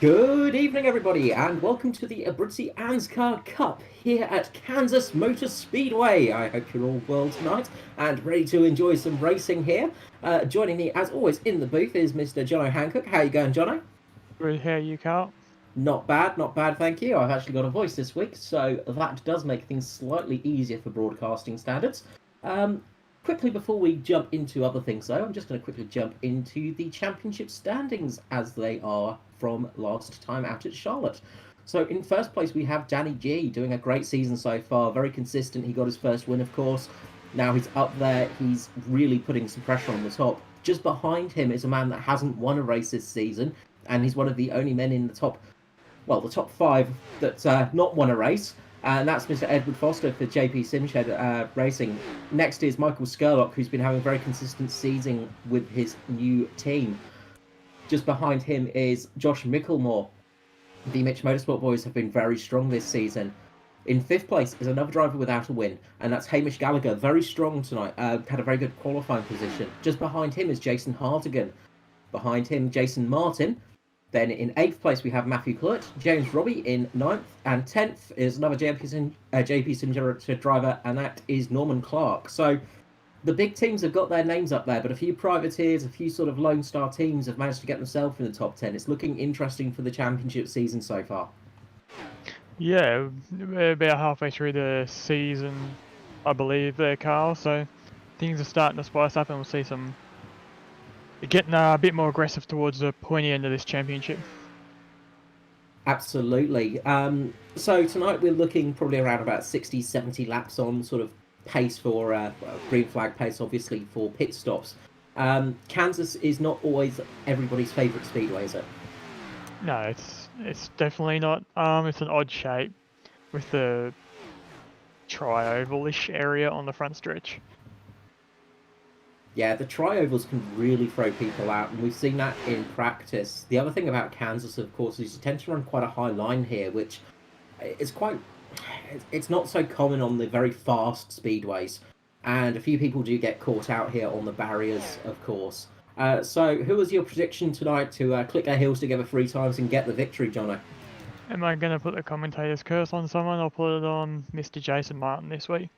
Good evening, everybody, and welcome to the Abruzzi ANZCAR Cup here at Kansas Speedway. I hope you're all well tonight and ready to enjoy some racing here. Joining me, as always, in the booth is Mr. Jono Hancock. How you going, Jono? Good, how you, Carl? Not bad, not bad, thank you. I've actually got a voice this week, so that does make things slightly easier for broadcasting standards. Um, Quickly before we jump into other things, though, I'm just going to quickly jump into the championship standings as they are from last time out at Charlotte. So in first place, we have Danny G doing a great season so far, very consistent. He got his first win, of course. Now he's up there. He's really putting some pressure on the top. Just behind him is a man that hasn't won a race this season, and he's one of the only men in the top five that's not won a race, and that's Mr. Edward Foster for JP Simshed Racing. Next is Michael Skurlock, who's been having a very consistent season with his new team. Just behind him is Josh Micklemore. The Mitch Motorsport boys have been very strong this season. In fifth place is another driver without a win, and that's Hamish Gallagher, very strong tonight, had a very good qualifying position. Just behind him is Jason Hartigan. Behind him, Jason Martin. Then in 8th place, we have Matthew Clutt, James Robbie in 9th, and 10th is another JP Sim driver, and that is Norman Clark. So the big teams have got their names up there, but a few privateers, a few sort of Lone Star teams have managed to get themselves in the top 10. It's looking interesting for the championship season so far. Yeah, we're about halfway through the season, I believe, there, Carl. So things are starting to spice up, and we'll see some getting a bit more aggressive towards the pointy end of this championship. Absolutely. So tonight we're looking probably around about 60, 70 laps on sort of pace for green flag pace, obviously, for pit stops. Kansas is not always everybody's favourite speedway, is it? No, it's definitely not. It's an odd shape with the tri-oval-ish area on the front stretch. Yeah, the tri-ovals can really throw people out, and we've seen that in practice. The other thing about Kansas, of course, is you tend to run quite a high line here, which is it's not so common on the very fast speedways. And a few people do get caught out here on the barriers, of course. So who was your prediction tonight to click their heels together 3 times and get the victory, Jono? Am I going to put the commentator's curse on someone? I'll put it on Mr. Jason Martin this week.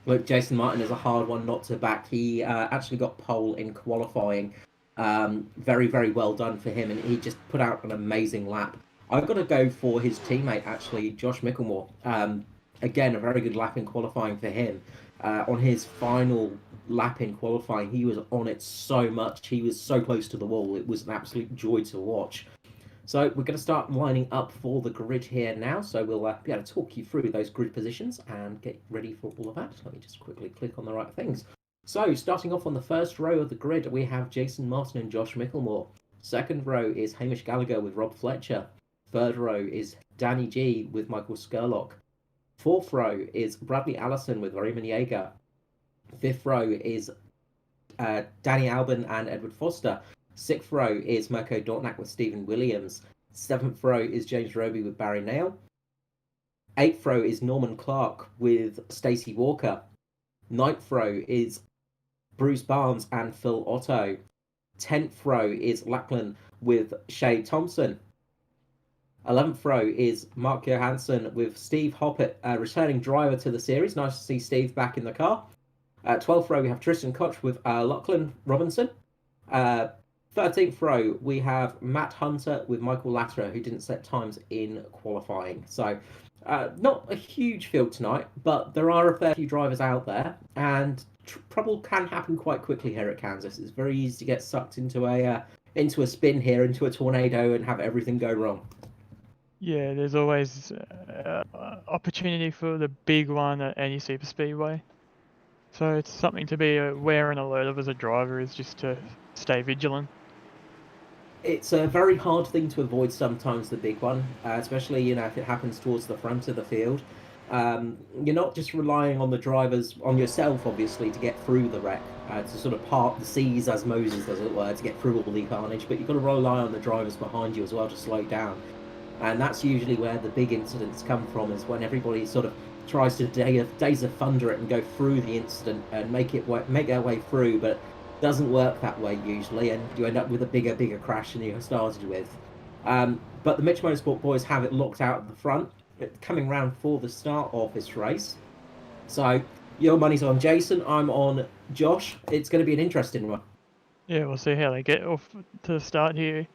Look, Jason Martin is a hard one not to back. He actually got pole in qualifying. Very, very well done for him, and he just put out an amazing lap. I've got to go for his teammate, actually, Josh Micklemore. Again, a very good lap in qualifying for him. On his final lap in qualifying, he was on it so much. He was so close to the wall. It was an absolute joy to watch. So we're going to start lining up for the grid here now. So we'll be able to talk you through those grid positions and get ready for all of that. Let me just quickly click on the right things. So starting off on the first row of the grid, we have Jason Martin and Josh Micklemore. Second row is Hamish Gallagher with Rob Fletcher. Third row is Danny G with Michael Skurlock. Fourth row is Bradley Allison with Raymond Yeager. Fifth row is Danny Albin and Edward Foster. Sixth row is Mirko Dortnack with Stephen Williams. Seventh row is James Roby with Barry Nail. Eighth row is Norman Clark with Stacey Walker. Ninth row is Bruce Barnes and Phil Otto. 10th row is Lachlan with Shay Thompson. 11th row is Mark Johansson with Steve Hoppett, returning driver to the series. Nice to see Steve back in the car. 12th row, we have Tristan Koch with Lachlan Robinson. 13th row, we have Matt Hunter with Michael Latterer, who didn't set times in qualifying. So, not a huge field tonight, but there are a fair few drivers out there, and trouble can happen quite quickly here at Kansas. It's very easy to get sucked into a spin here, into a tornado, and have everything go wrong. Yeah, there's always opportunity for the big one at any super speedway. So it's something to be aware and alert of as a driver, is just to stay vigilant. It's a very hard thing to avoid sometimes, the big one, especially, if it happens towards the front of the field. You're not just relying on the drivers, on yourself, obviously, to get through the wreck, to sort of part the seas as Moses, as it were, to get through all the carnage, but you've got to rely on the drivers behind you as well to slow down. And that's usually where the big incidents come from, is when everybody sort of tries to days of thunder it and go through the incident and make their way through, but it doesn't work that way usually, and you end up with a bigger crash than you started with. But the Mitch Motorsport boys have it locked out at the front, coming round for the start of this race. So your money's on Jason, I'm on Josh. It's going to be an interesting one. Yeah, we'll see how they get off to the start here.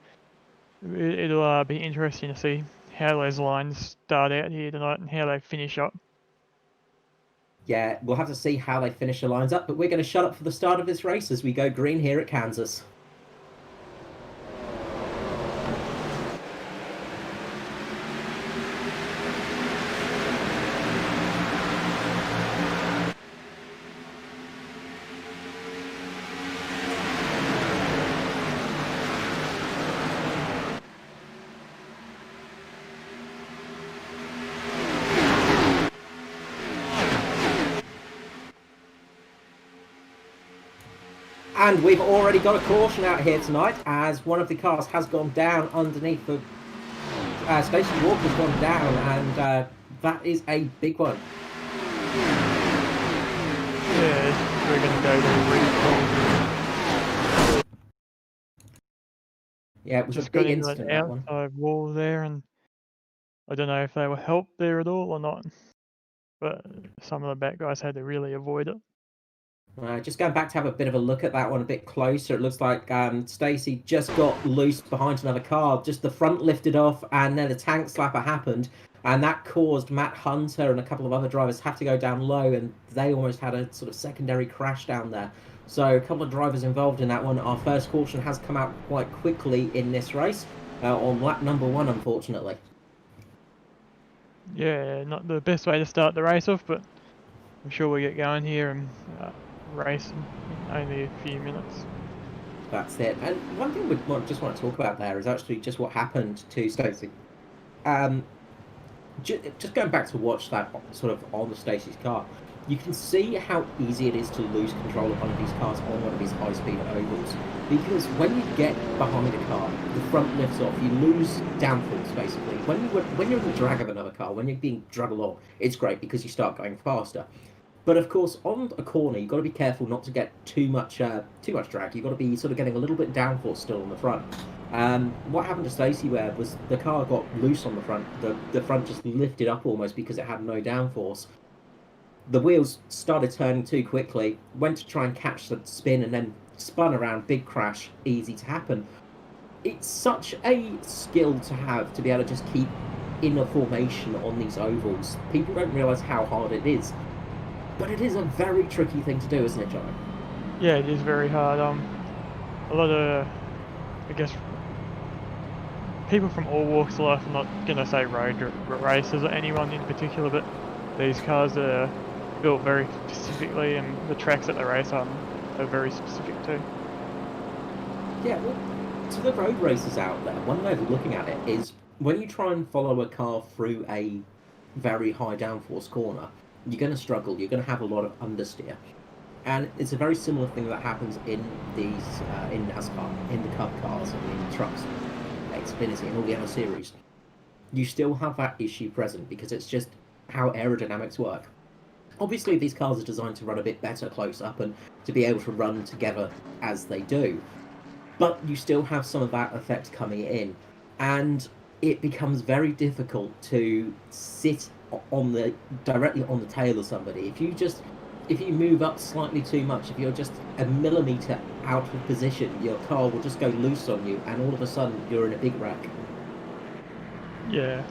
It'll be interesting to see how those lines start out here tonight and how they finish up. Yeah, we'll have to see how they finish the lines up, but we're going to shut up for the start of this race as we go green here at Kansas. And we've already got a caution out here tonight as one of the cars has gone down underneath the Stacey Walker's gone down, and that is a big one. Yeah, we're going to go to recall. Yeah, it was Just a big got into incident, an that one. outside wall there, and I don't know if they were helped there at all or not, but some of the back guys had to really avoid it. Just going back to have a bit of a look at that one a bit closer, it looks like Stacey just got loose behind another car. Just the front lifted off, and then the tank slapper happened, and that caused Matt Hunter and a couple of other drivers have to go down low, and they almost had a sort of secondary crash down there. So a couple of drivers involved in that one. Our first caution has come out quite quickly in this race, on lap number 1, unfortunately. Yeah, not the best way to start the race off, but I'm sure we get going here and race in only a few minutes. That's it. And one thing we just want to talk about there is actually just what happened to Stacey. Just going back to watch that sort of on the Stacey's car, you can see how easy it is to lose control of one of these cars on one of these high-speed ovals. Because when you get behind a car, the front lifts off, you lose downforce basically. When you're in the drag of another car, when you're being dragged along, it's great because you start going faster. But of course, on a corner, you've got to be careful not to get too much drag. You've got to be sort of getting a little bit downforce still on the front. What happened to Stacey where was the car got loose on the front. The front just lifted up almost because it had no downforce. The wheels started turning too quickly, went to try and catch the spin, and then spun around. Big crash, easy to happen. It's such a skill to have to be able to just keep in a formation on these ovals. People don't realise how hard it is. But it is a very tricky thing to do, isn't it, John? Yeah, it is very hard. A lot of, I guess, people from all walks of life, I'm not going to say road racers or anyone in particular, but these cars are built very specifically, and the tracks that they race on are very specific too. Yeah, well, to the road racers out there, one way of looking at it is when you try and follow a car through a very high downforce corner, you're going to struggle, you're going to have a lot of understeer. And it's a very similar thing that happens in these, in NASCAR, in the Cup cars and in trucks, Xfinity and all the other series. You still have that issue present because it's just how aerodynamics work. Obviously, these cars are designed to run a bit better close up and to be able to run together as they do. But you still have some of that effect coming in. And it becomes very difficult to sit directly on the tail of somebody. If you move up slightly too much, if you're just a millimeter out of position, your car will just go loose on you, and all of a sudden you're in a big wreck. Yeah,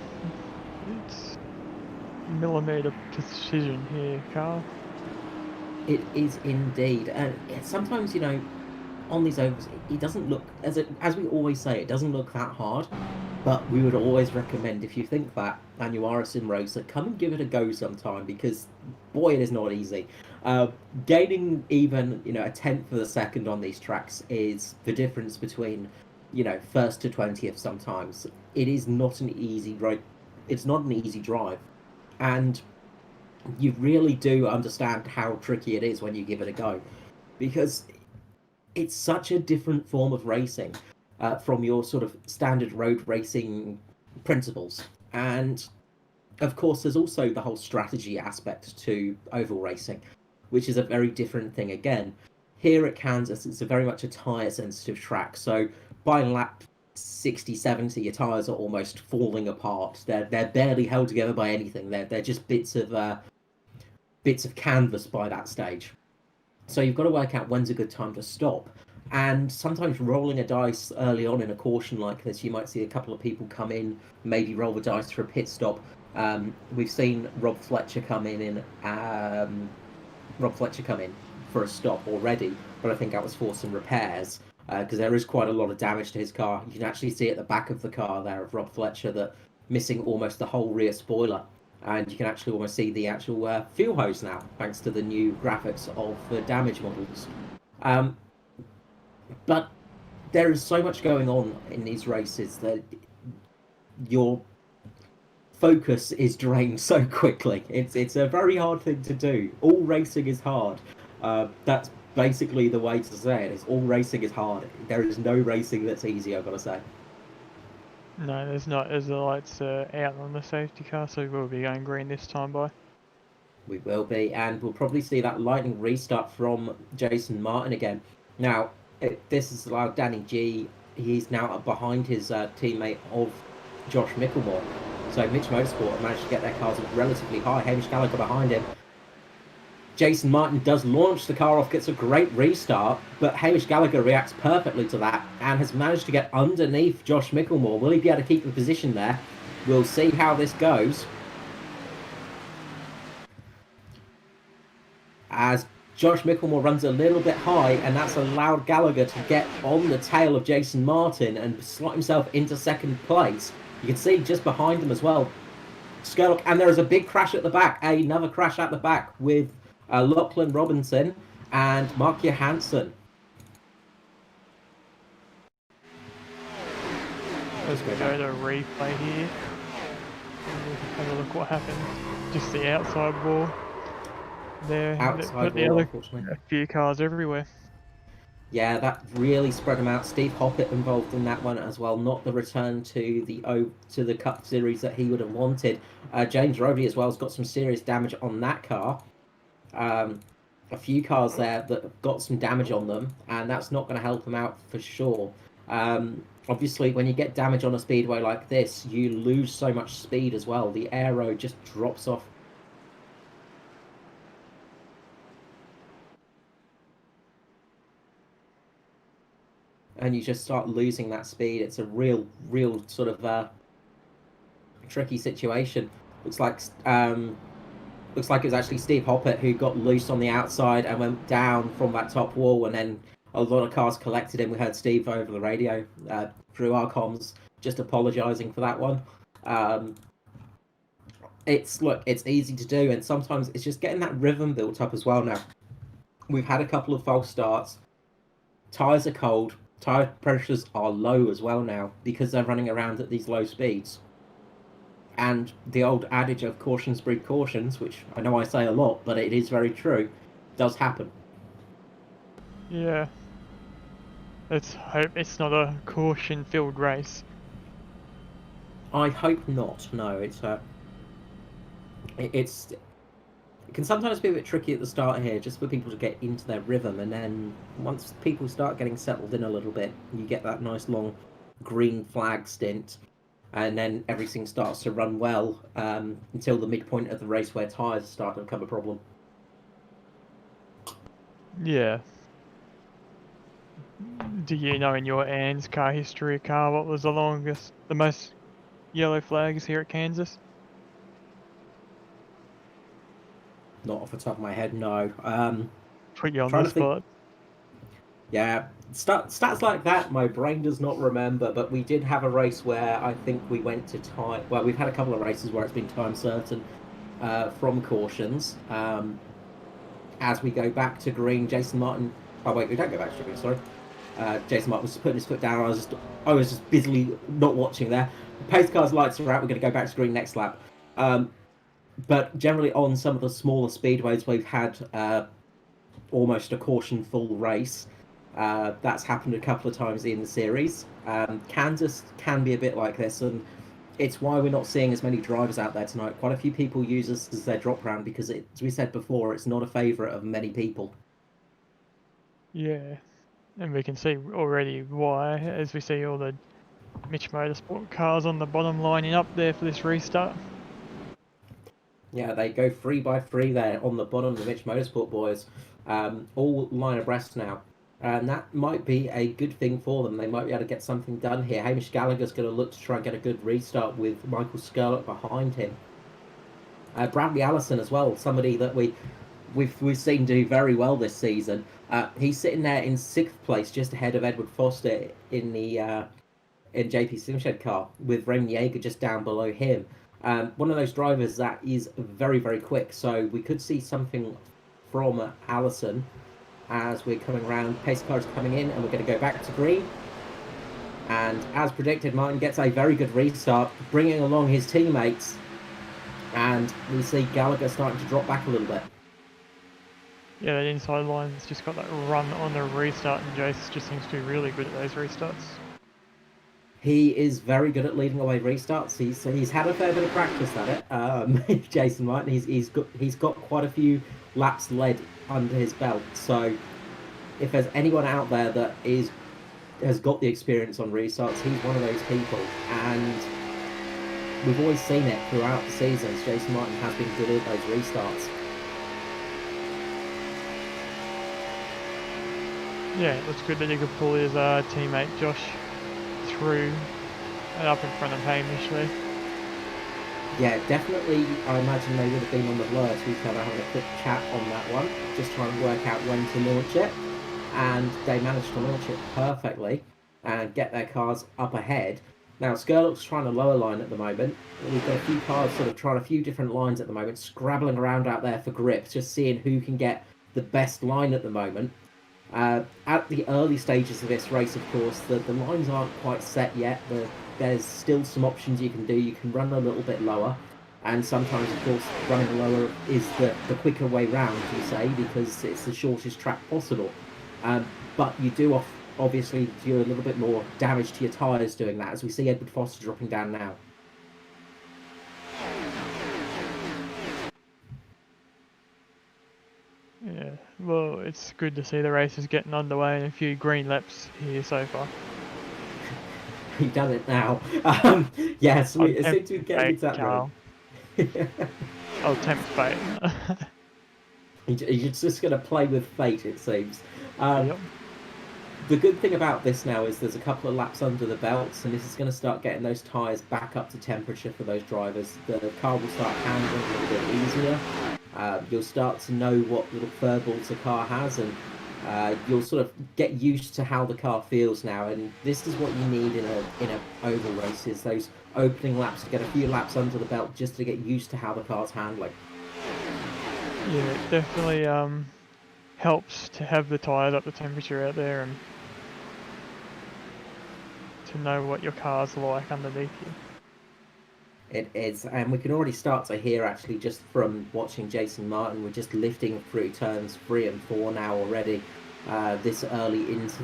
it's millimeter precision here, Carl. It is indeed, and sometimes on these overs, it doesn't look as we always say, it doesn't look that hard. But we would always recommend, if you think that and you are a sim racer, come and give it a go sometime, because boy, it is not easy. Gaining even a tenth of a second on these tracks is the difference between first to 20th. Sometimes it is not an easy road. It's not an easy drive, and you really do understand how tricky it is when you give it a go, because it's such a different form of racing from your sort of standard road racing principles. And of course, there's also the whole strategy aspect to oval racing, which is a very different thing again. Here at Kansas, it's very much a tyre sensitive track. So by lap 60, 70, your tires are almost falling apart. They're barely held together by anything. They're just bits of canvas by that stage. So you've got to work out when's a good time to stop. And sometimes rolling a dice early on in a caution like this, you might see a couple of people come in, maybe roll the dice for a pit stop. We've seen Rob Fletcher come in for a stop already, but I think that was for some repairs because there is quite a lot of damage to his car. You can actually see at the back of the car there of Rob Fletcher that missing almost the whole rear spoiler, and you can actually almost see the actual fuel hose now, thanks to the new graphics of the damage models. But there is so much going on in these races that your focus is drained so quickly. It's a very hard thing to do. All racing is hard. That's basically the way to say it. Is all racing is hard. There is no racing that's easy, I've got to say. No, there's not, as the lights are out on the safety car, so we'll be going green this time by. We will be, and we'll probably see that lightning restart from Jason Martin again. Now, this has allowed Danny G. He's now behind his teammate of Josh Micklemore. So Mitch Motorsport have managed to get their cars up relatively high. Hamish Gallagher behind him. Jason Martin does launch the car off, gets a great restart, but Hamish Gallagher reacts perfectly to that and has managed to get underneath Josh Micklemore. Will he be able to keep the position there? We'll see how this goes. As Josh Micklemore runs a little bit high, and that's allowed Gallagher to get on the tail of Jason Martin and slot himself into second place. You can see just behind him as well, Skurlock, and there is a big crash at the back, another crash at the back with Lachlan Robinson and Mark Johansson. Let's go to replay here. Have a look what happened. Just the outside wall. There, outside the wall, other, unfortunately. a few cars everywhere. Yeah, that really spread them out. Steve Hoppett involved in that one as well. Not the return to the Cup Series that he would have wanted. James Rody as well has got some serious damage on that car. A few cars there that have got some damage on them, and that's not going to help them out for sure. Obviously, when you get damage on a speedway like this, you lose so much speed as well. The aero just drops off. And you just start losing that speed. It's a real sort of tricky situation. Looks like it was actually Steve Hoppett who got loose on the outside and went down from that top wall, and then a lot of cars collected him. We heard Steve over the radio through our comms just apologising for that one. It's easy to do, and sometimes it's just getting that rhythm built up as well. Now, we've had a couple of false starts. Tyres are cold. Tyre pressures are low as well now because they're running around at these low speeds. And the old adage of cautions breed cautions, which I know I say a lot, but it is very true, does happen. Yeah. Let's hope it's not a caution-filled race. I hope not. No, it can sometimes be a bit tricky at the start here, just for people to get into their rhythm, and then once people start getting settled in a little bit, you get that nice long green flag stint, and then everything starts to run well until the midpoint of the race where tyres start to become a problem. Yeah. Do you know in your ANZCAR history, car, what was the most yellow flags here at Kansas? Not off the top of my head, no. Put you on the spot. Yeah, stats like that, my brain does not remember, but we did have a race where I think we went to time. Well, we've had a couple of races where it's been time certain from cautions. As we go back to green, Jason Martin. Oh wait, we don't go back to green. Sorry, Jason Martin was putting his foot down. I was just busily not watching there. The pace car's lights are out. We're going to go back to green next lap. But generally on some of the smaller speedways, we've had almost a caution full race. That's happened a couple of times in the series. Kansas can be a bit like this, and it's why we're not seeing as many drivers out there tonight. Quite a few people use this as their drop round because, as we said before, it's not a favourite of many people. Yeah, and we can see already why, as we see all the Mitch Motorsport cars on the bottom lining up there for this restart. Yeah, they go 3 by 3 there on the bottom, the Mitch Motorsport boys, all line abreast now. And that might be a good thing for them. They might be able to get something done here. Hamish Gallagher's going to look to try and get a good restart with Michael Skurlock behind him. Bradley Allison as well, somebody that we've seen do very well this season. He's sitting there in 6th place, just ahead of Edward Foster in the in JP Simshed car, with Raymond Yeager just down below him. One of those drivers that is very, very quick, so we could see something from Allison as we're coming around. Pace car is coming in, and we're going to go back to green. And as predicted, Martin gets a very good restart, bringing along his teammates, and we see Gallagher starting to drop back a little bit. Yeah, that inside line's just got that run on the restart, and Jace just seems to be really good at those restarts. He is very good at leading away restarts. He's had a fair bit of practice at it. Jason Martin, he's got quite a few laps led under his belt. So if there's anyone out there that has got the experience on restarts, he's one of those people. And we've always seen it throughout the seasons. Jason Martin has been good at those restarts. Yeah, it looks good that he could pull his teammate Josh through and up in front of Hamish there. Yeah, definitely. I imagine they would have been on the blur to each other having a quick chat on that one, just trying to work out when to launch it. And they managed to launch it perfectly and get their cars up ahead. Now, Skurlock's trying a lower line at the moment. We've got a few cars sort of trying a few different lines at the moment, scrabbling around out there for grips, just seeing who can get the best line at the moment. At the early stages of this race, of course, the lines aren't quite set yet. There's still some options you can do. You can run a little bit lower, and sometimes, of course, running lower is the quicker way round, you say, because it's the shortest track possible. But you do obviously do a little bit more damage to your tyres doing that, as we see Edward Foster dropping down now. Yeah, well, it's good to see the race is getting underway and a few green laps here so far. You've done it now. Yes, we seem to be getting to that road. I'll tempt fate. You're just going to play with fate, it seems. Yep. The good thing about this now is there's a couple of laps under the belts, and this is going to start getting those tyres back up to temperature for those drivers. The car will start handling a little bit easier. You'll start to know what little furballs the car has, and you'll sort of get used to how the car feels now. And this is what you need in a oval race, is those opening laps to get a few laps under the belt just to get used to how the car's handling. Yeah, it definitely helps to have the tyres up to temperature out there and to know what your car's like underneath you. It is, and we can already start to hear, actually, just from watching Jason Martin, we're just lifting through turns 3 and 4 now already, this early into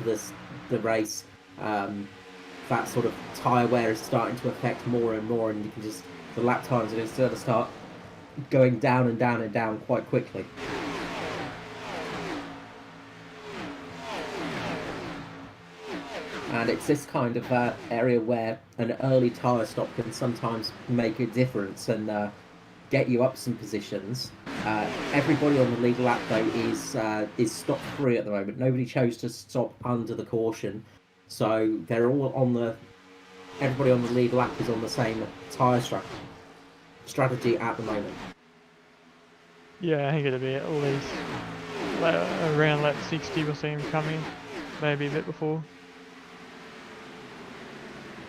the race. That sort of tyre wear is starting to affect more and more, and you can just, the lap times are going to start going down and down and down quite quickly. And it's this kind of area where an early tyre stop can sometimes make a difference and get you up some positions. Everybody on the lead lap, though, is stop free at the moment. Nobody chose to stop under the caution, so they're all on the. Everybody on the lead lap is on the same tyre strategy at the moment. Yeah, I think it'll be at least around lap 60 we'll see him coming, maybe a bit before.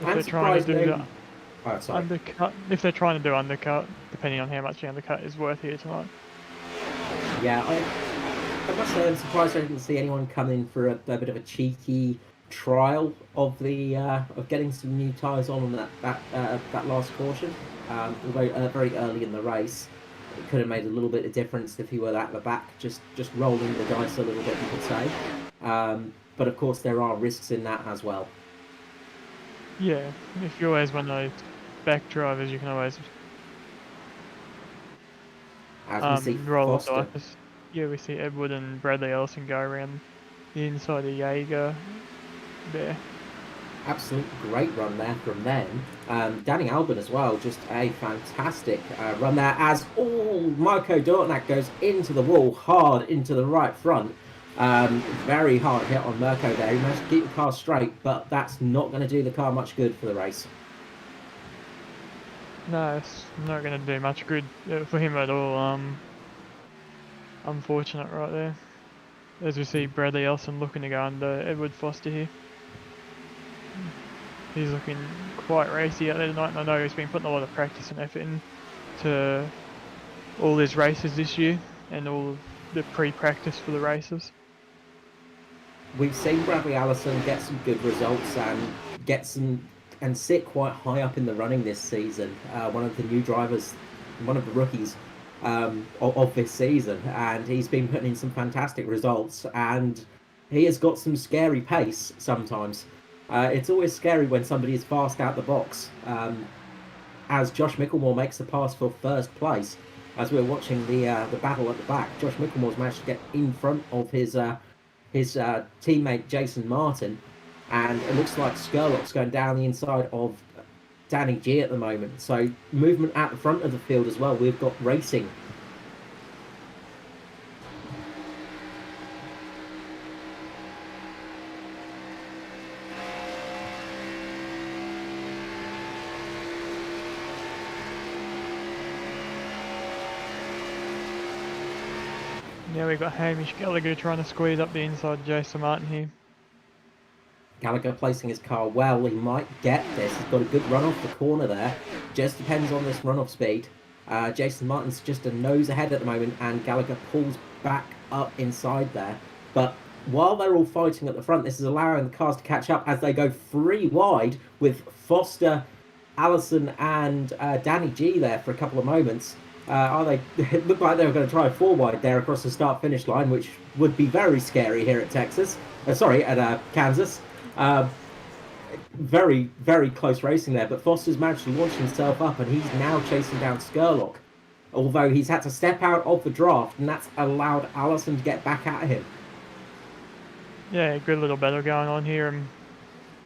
If they're trying to do undercut, if they're trying to do undercut, depending on how much the undercut is worth here tonight. Yeah, I must say I'm surprised I didn't see anyone come in for a bit of a cheeky trial of the of getting some new tyres on that last caution. Although very early in the race, it could have made a little bit of difference if he were at the back, just rolling the dice a little bit, you could say. But of course, there are risks in that as well. Yeah, if you're always one of those back drivers, you can always roll the dice. Yeah, we see Edward and Bradley Ellison go around the inside of Yeager there. Absolute great run there from them. Danny Albin as well, just a fantastic run there as Marco Dortnack goes into the wall hard into the right front. Very hard hit on Mirko there. He managed to keep the car straight, but that's not going to do the car much good for the race. No, it's not going to do much good for him at all. Unfortunate right there. As we see Bradley Elson looking to go under Edward Foster here. He's looking quite racy out there tonight, and I know he's been putting a lot of practice and effort into all his races this year and all the pre-practice for the races. We've seen Bradley Allison get some good results and sit quite high up in the running this season. One of the new drivers, one of the rookies of this season, and he's been putting in some fantastic results, and he has got some scary pace sometimes. It's always scary when somebody is fast out the box. As Josh Micklemore makes the pass for first place, as we're watching the battle at the back, Josh Micklemore's managed to get in front of his teammate Jason Martin, and it looks like Skurlock's going down the inside of Danny G at the moment. So movement at the front of the field as well. We've got racing. Now we've got Hamish Gallagher trying to squeeze up the inside of Jason Martin here. Gallagher placing his car well. He might get this. He's got a good run off the corner there. Just depends on this run-off speed. Jason Martin's just a nose ahead at the moment, and Gallagher pulls back up inside there. But while they're all fighting at the front, this is allowing the cars to catch up as they go 3 wide with Foster, Allison, and Danny G there for a couple of moments. It looked like they were going to try 4 wide there across the start-finish line, which would be very scary here at Kansas. Very, very close racing there, but Foster's managed to launch himself up, and he's now chasing down Skurlock. Although he's had to step out of the draft, and that's allowed Allison to get back at him. Yeah, good little battle going on here.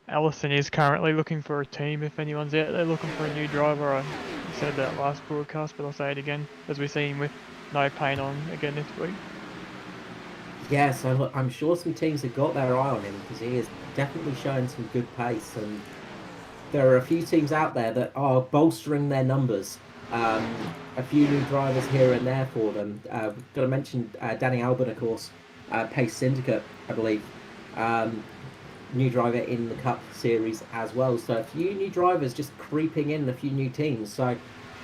Allison is currently looking for a team. If anyone's out there looking for a new driver, I said that last broadcast, but I'll say it again, as we see him with no paint on again this week. Yeah, so look, I'm sure some teams have got their eye on him, because he is definitely showing some good pace, and there are a few teams out there that are bolstering their numbers. A few new drivers here and there for them. Got to mention Danny Albin, of course, Pace Syndicate, I believe. New driver in the Cup Series as well. So a few new drivers just creeping in, a few new teams. So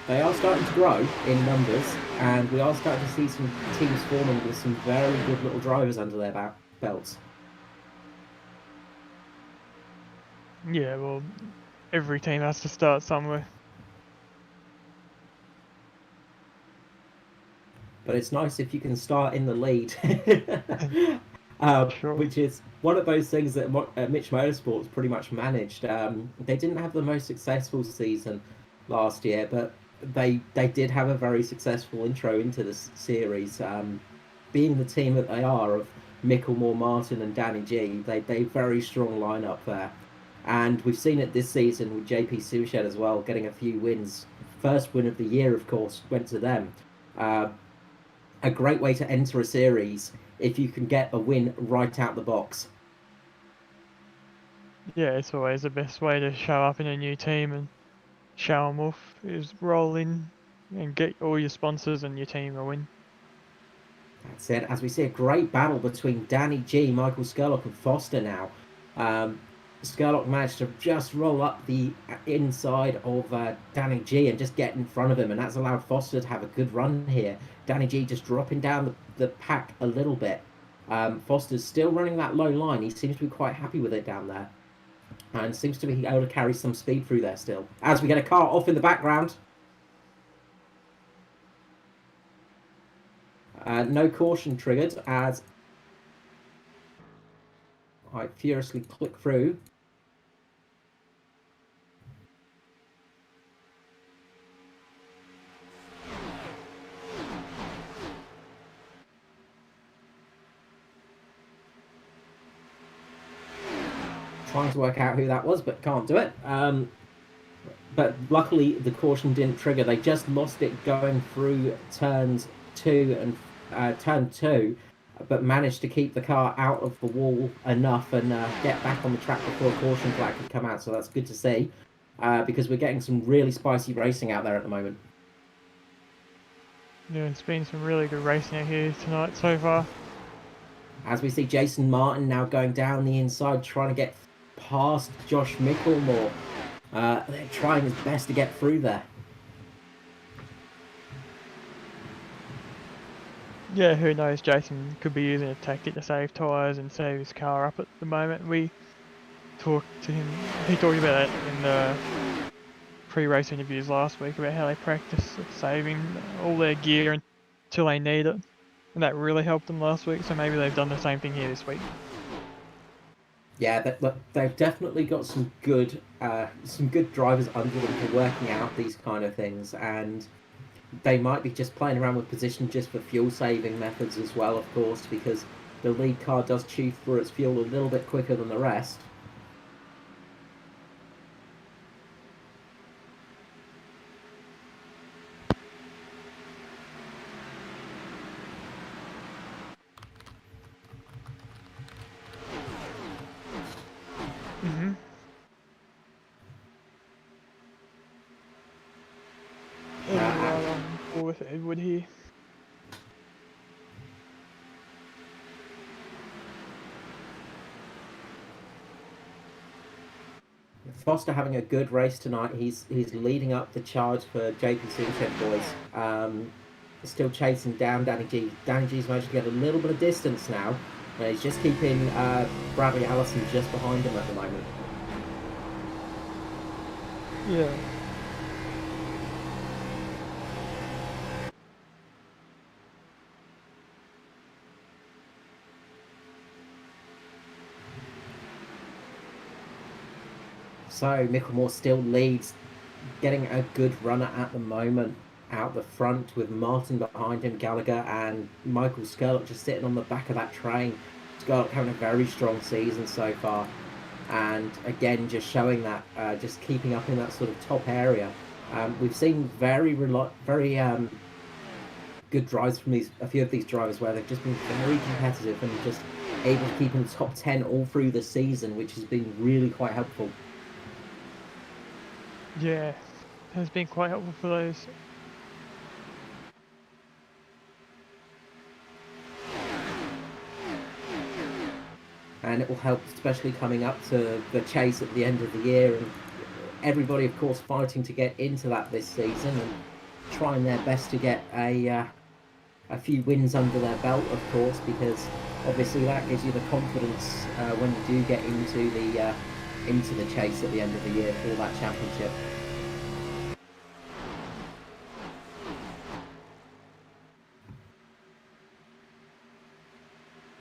they are starting to grow in numbers, and we are starting to see some teams forming with some very good little drivers under their belts. Yeah, well, every team has to start somewhere. But it's nice if you can start in the lead. Sure. Which is one of those things that Mitch Motorsports pretty much managed. They didn't have the most successful season last year, but they did have a very successful intro into this series. Being the team that they are of Micklemore, Martin and Danny G, they very strong lineup there. And we've seen it this season with JP Suchet as well, getting a few wins. First win of the year, of course, went to them. A great way to enter a series if you can get a win right out the box. Yeah, it's always the best way to show up in a new team and show them off, is roll in and get all your sponsors and your team a win. That's it. As we see a great battle between Danny G, Michael Skurlock and Foster now. Skurlock managed to just roll up the inside of Danny G and just get in front of him, and that's allowed Foster to have a good run here. Danny G just dropping down the pack a little bit. Foster's still running that low line. He seems to be quite happy with it down there, and seems to be able to carry some speed through there still. As we get a car off in the background. No caution triggered as I furiously click through. trying to work out who that was, but can't do it. But luckily, the caution didn't trigger. They just lost it going through turns 2 and turn 2, but managed to keep the car out of the wall enough and get back on the track before a caution flag could come out. So that's good to see, because we're getting some really spicy racing out there at the moment. Yeah, it's been some really good racing out here tonight so far. As we see Jason Martin now going down the inside, trying to get past Josh Micklemore. They're trying his best to get through there. Yeah, who knows, Jason could be using a tactic to save tyres and save his car up at the moment. We talked to him, he talked about that in the pre-race interviews last week about how they practice saving all their gear until they need it. And that really helped them last week, so maybe they've done the same thing here this week. Yeah, they've definitely got some good drivers under them for working out these kind of things, and they might be just playing around with position just for fuel saving methods as well, of course, because the lead car does chew through its fuel a little bit quicker than the rest. Mm-hmm. With Edward here. Foster having a good race tonight. He's leading up the charge for JPC Shed boys. Still chasing down Danny G. Danny G's managed to get a little bit of distance now. He's just keeping Bradley Allison just behind him at the moment. Yeah. So Micklemore still leads, getting a good runner at the moment out the front with Martin behind him, Gallagher and Michael Skurlock just sitting on the back of that train. Skurlock having a very strong season so far, and again just showing that, just keeping up in that sort of top area. We've seen very good drives from a few of these drivers where they've just been very competitive and just able to keep in the top 10 all through the season, which has been really quite helpful. Yeah, has been quite helpful for those. And it will help, especially coming up to the chase at the end of the year, and everybody, of course, fighting to get into that this season and trying their best to get a few wins under their belt, of course, because obviously that gives you the confidence when you do get into the chase at the end of the year for that championship.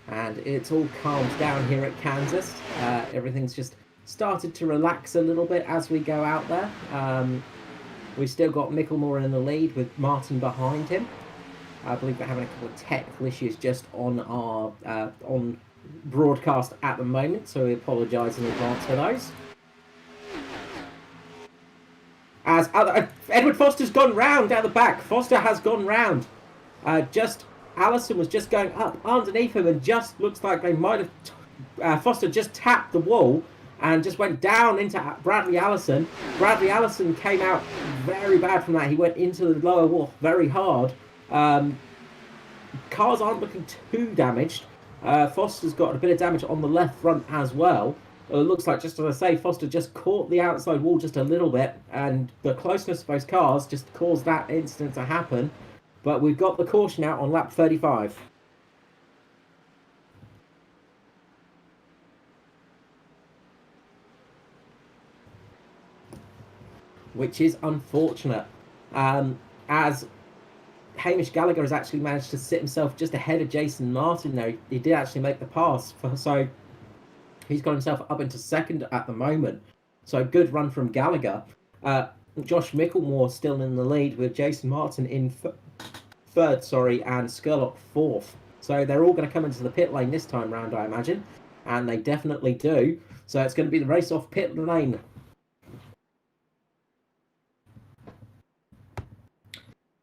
And it's all calmed down here at Kansas. Everything's just started to relax a little bit as we go out there. We've still got Micklemore in the lead with Martin behind him. I believe we're having a couple of technical issues just on our on broadcast at the moment, so we apologise in advance for those. As Edward Foster's gone round out the back. Foster has gone round. Allison was just going up underneath him, and just looks like they might have Foster just tapped the wall and just went down into Bradley Allison. Bradley Allison came out very bad from that. He went into the lower wall very hard. Cars aren't looking too damaged. Foster's got a bit of damage on the left front as well. It looks like, just as I say, Foster just caught the outside wall just a little bit, and the closeness of those cars just caused that incident to happen. But we've got the caution out on lap 35. Which is unfortunate, as Hamish Gallagher has actually managed to sit himself just ahead of Jason Martin there. He did actually make the pass, so he's got himself up into second at the moment. So good run from Gallagher. Josh Micklemore still in the lead with Jason Martin in third, and Skurlock fourth. So they're all going to come into the pit lane this time round, I imagine, and they definitely do. So it's going to be the race off pit lane.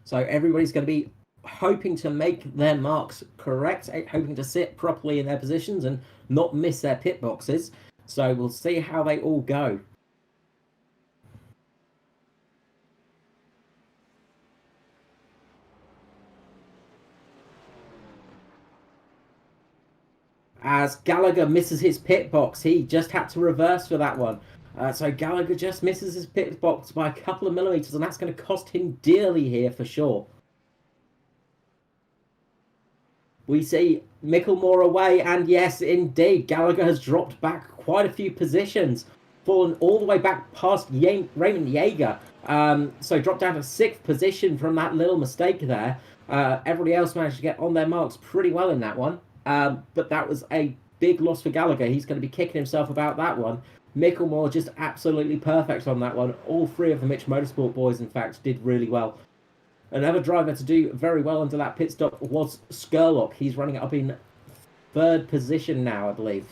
So everybody's going to be hoping to make their marks correct, hoping to sit properly in their positions and not miss their pit boxes. So we'll see how they all go. As Gallagher misses his pit box, he just had to reverse for that one. So Gallagher just misses his pit box by a couple of millimeters, and that's going to cost him dearly here for sure. We see Micklemore away, and yes, indeed, Gallagher has dropped back quite a few positions, fallen all the way back past Raymond Yeager. So dropped down to 6th position from that little mistake there. Everybody else managed to get on their marks pretty well in that one. But that was a big loss for Gallagher. He's going to be kicking himself about that one. Micklemore just absolutely perfect on that one. All 3 of the Mitch Motorsport boys, in fact, did really well. Another driver to do very well under that pit stop was Skurlock. He's running up in 3rd position now, I believe.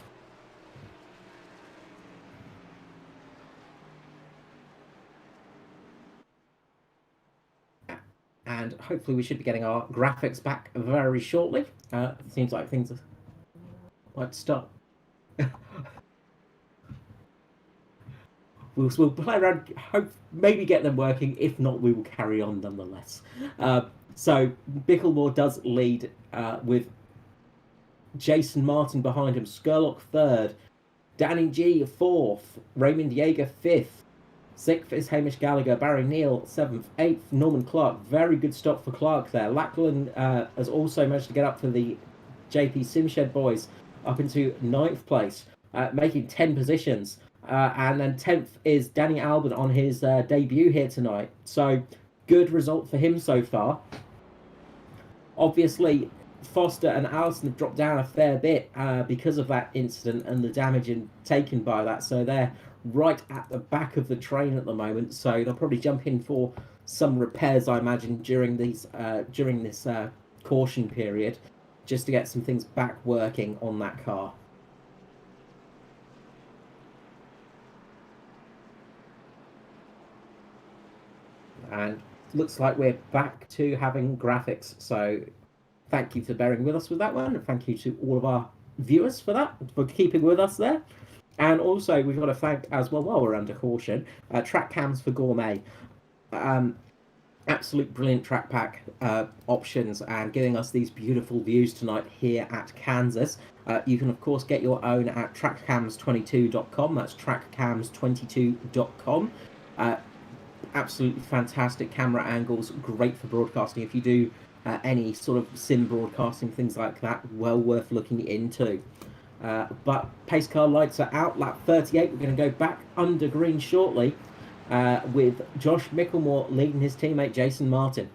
And hopefully we should be getting our graphics back very shortly. Seems like things might start. We'll play around, hope maybe get them working. If not, we will carry on nonetheless. So Micklemore does lead with Jason Martin behind him. Skurlock 3rd, Danny G 4th, Raymond Yeager 5th. 6th is Hamish Gallagher, Barry Neal 7th, 8th Norman Clark. Very good stop for Clark there. Lackland has also managed to get up for the JP Simshed boys up into 9th place, making 10 positions. And then 10th is Danny Albin on his debut here tonight. So good result for him so far. Obviously, Foster and Allison have dropped down a fair bit because of that incident and the damage taken by that. So they're right at the back of the train at the moment. So they'll probably jump in for some repairs, I imagine, during this caution period, just to get some things back working on that car. And looks like we're back to having graphics. So thank you for bearing with us with that one. And thank you to all of our viewers for that, for keeping with us there. And also, we've got to thank as well, while we're under caution, Track Cams for Gourmet. Absolute brilliant track pack options and giving us these beautiful views tonight here at Kansas. You can, of course, get your own at trackcams22.com. That's trackcams22.com. Absolutely fantastic camera angles, great for broadcasting. If you do any sort of sim broadcasting, things like that, well worth looking into. But pace car lights are out, lap 38. We're going to go back under green shortly with Josh Micklemore leading his teammate Jason Martin.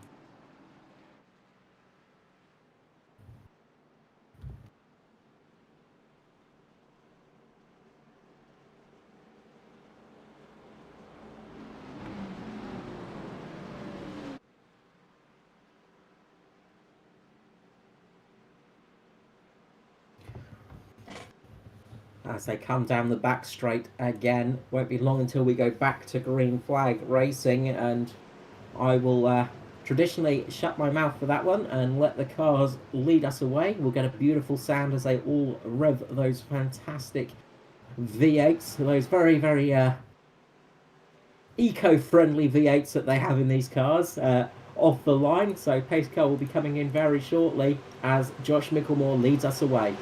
As they come down the back straight again. Won't be long until we go back to green flag racing, and I will traditionally shut my mouth for that one and let the cars lead us away. We'll get a beautiful sound as they all rev those fantastic V8s, those very, very eco-friendly V8s that they have in these cars off the line. So pace car will be coming in very shortly as Josh Micklemore leads us away.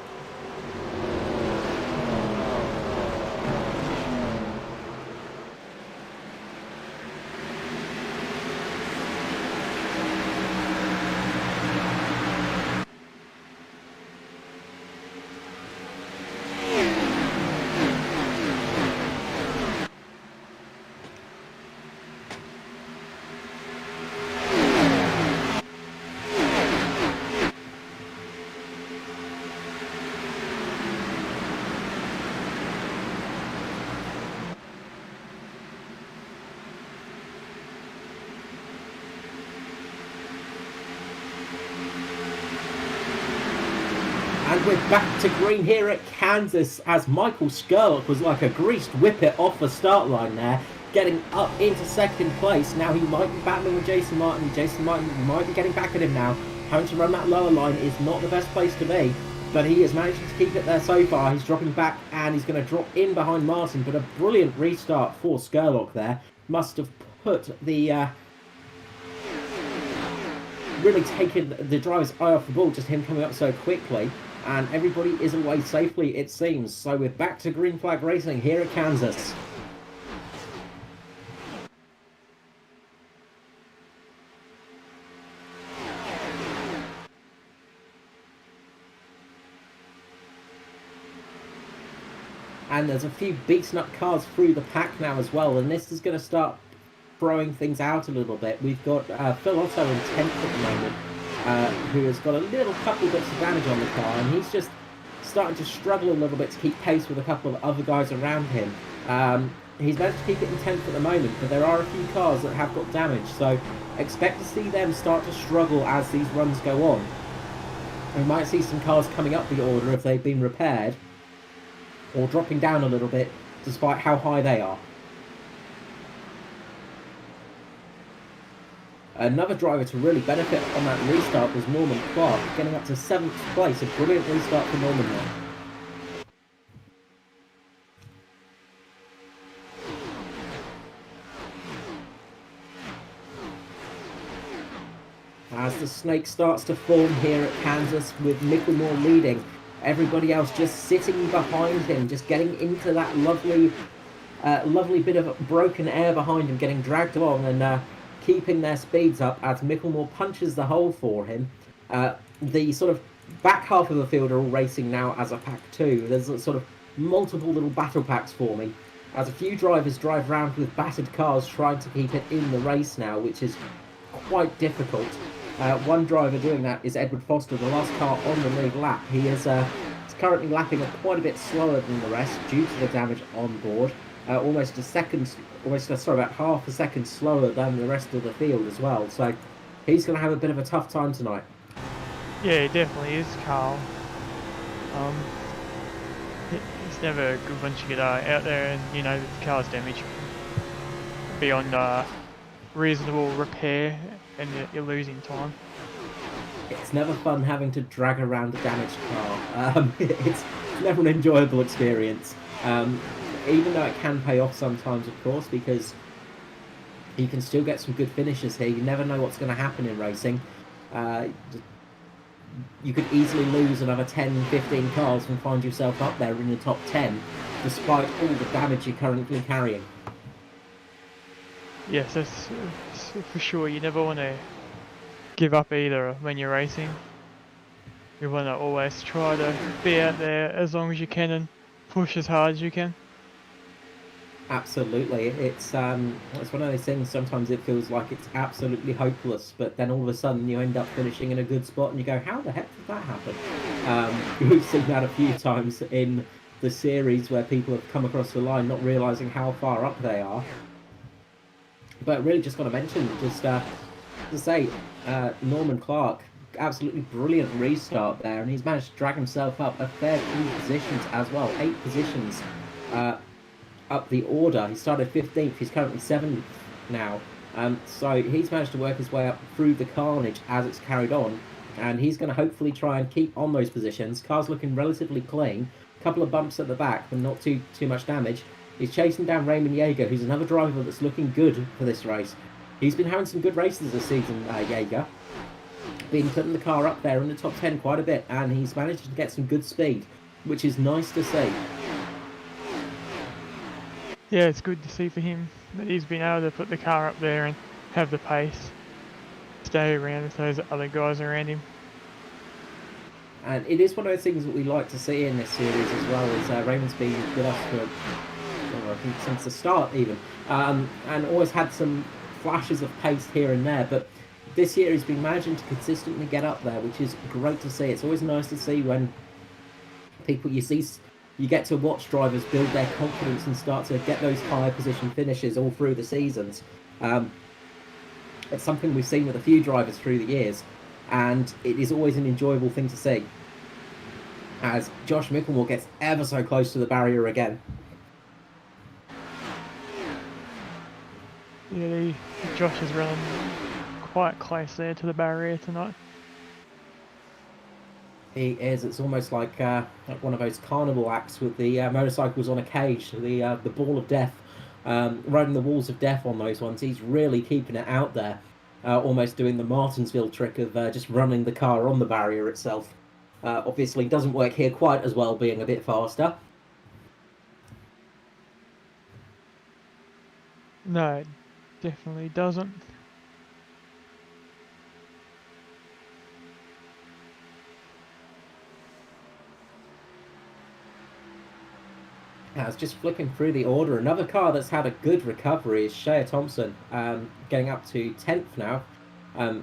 And we're back to green here at Kansas as Michael Skurlock was like a greased whippet off the start line there, getting up into second place. Now he might be battling with Jason Martin. Jason Martin might be getting back at him now. Having to run that lower line is not the best place to be, but he is managing to keep it there so far. He's dropping back and he's going to drop in behind Martin, but a brilliant restart for Skurlock there. Must have put the... really taken the driver's eye off the ball, just him coming up so quickly. And everybody is away safely, it seems. So we're back to green flag racing here at Kansas. And there's a few beaten up cars through the pack now as well, and this is going to start throwing things out a little bit. We've got Phil Otto in 10th at the moment, who has got a little couple bits of damage on the car, and he's just starting to struggle a little bit to keep pace with a couple of other guys around him. He's managed to keep it in 10th at the moment, but there are a few cars that have got damage, so expect to see them start to struggle as these runs go on. We might see some cars coming up the order if they've been repaired, or dropping down a little bit despite how high they are. Another driver to really benefit on that restart was Norman Clark, getting up to 7th place. A brilliant restart for Norman there. As the snake starts to form here at Kansas with Micklemore leading, everybody else just sitting behind him, just getting into that lovely bit of broken air behind him, getting dragged along and keeping their speeds up as Micklemore punches the hole for him. The sort of back half of the field are all racing now as a pack two. There's a sort of multiple little battle packs forming, as a few drivers drive around with battered cars trying to keep it in the race now, which is quite difficult. One driver doing that is Edward Foster, the last car on the lead lap. He is currently lapping quite a bit slower than the rest due to the damage on board. Almost about half a second slower than the rest of the field as well. So he's going to have a bit of a tough time tonight. Yeah, it definitely is, Carl. It's never good once you get out there and you know the car's damaged beyond reasonable repair and you're losing time. It's never fun having to drag around a damaged car. It's never an enjoyable experience. Even though it can pay off sometimes, of course, because you can still get some good finishes here. You never know what's going to happen in racing. You could easily lose another 10, 15 cars and find yourself up there in the top 10, despite all the damage you're currently carrying. Yes, that's for sure. You never want to give up either when you're racing. You want to always try to be out there as long as you can and push as hard as you can. Absolutely, it's one of those things. Sometimes it feels like it's absolutely hopeless, but then all of a sudden you end up finishing in a good spot, and you go, "How the heck did that happen?" We've seen that a few times in the series where people have come across the line not realizing how far up they are. But really, just got to mention, to say, Norman Clark, absolutely brilliant restart there, and he's managed to drag himself up a fair few positions as well, 8 positions. Up the order. He started 15th, he's currently 7th now. So he's managed to work his way up through the carnage as it's carried on, and he's going to hopefully try and keep on those positions. Car's looking relatively clean, a couple of bumps at the back, but not too much damage. He's chasing down Raymond Yeager, who's another driver that's looking good for this race. He's been having some good races this season, Yeager. Been putting the car up there in the top 10 quite a bit, and he's managed to get some good speed, which is nice to see. Yeah, it's good to see for him that he's been able to put the car up there and have the pace, stay around with those other guys around him. And it is one of those things that we like to see in this series as well, is Raymond's been with us for, I think, since the start even, and always had some flashes of pace here and there, but this year he's been managing to consistently get up there, which is great to see. It's always nice to see when you get to watch drivers build their confidence and start to get those higher position finishes all through the seasons. It's something we've seen with a few drivers through the years, and it is always an enjoyable thing to see. as Josh Mickelmore gets ever so close to the barrier again. Yeah, Josh is running quite close there to the barrier tonight. He is. It's almost like one of those carnival acts with the motorcycles on a cage, the ball of death, riding the walls of death on those ones. He's really keeping it out there, almost doing the Martinsville trick of just running the car on the barrier itself. Obviously, doesn't work here quite as well, being a bit faster. No, it definitely doesn't. I was just flicking through the order. Another car that's had a good recovery is Shea Thompson, getting up to 10th now.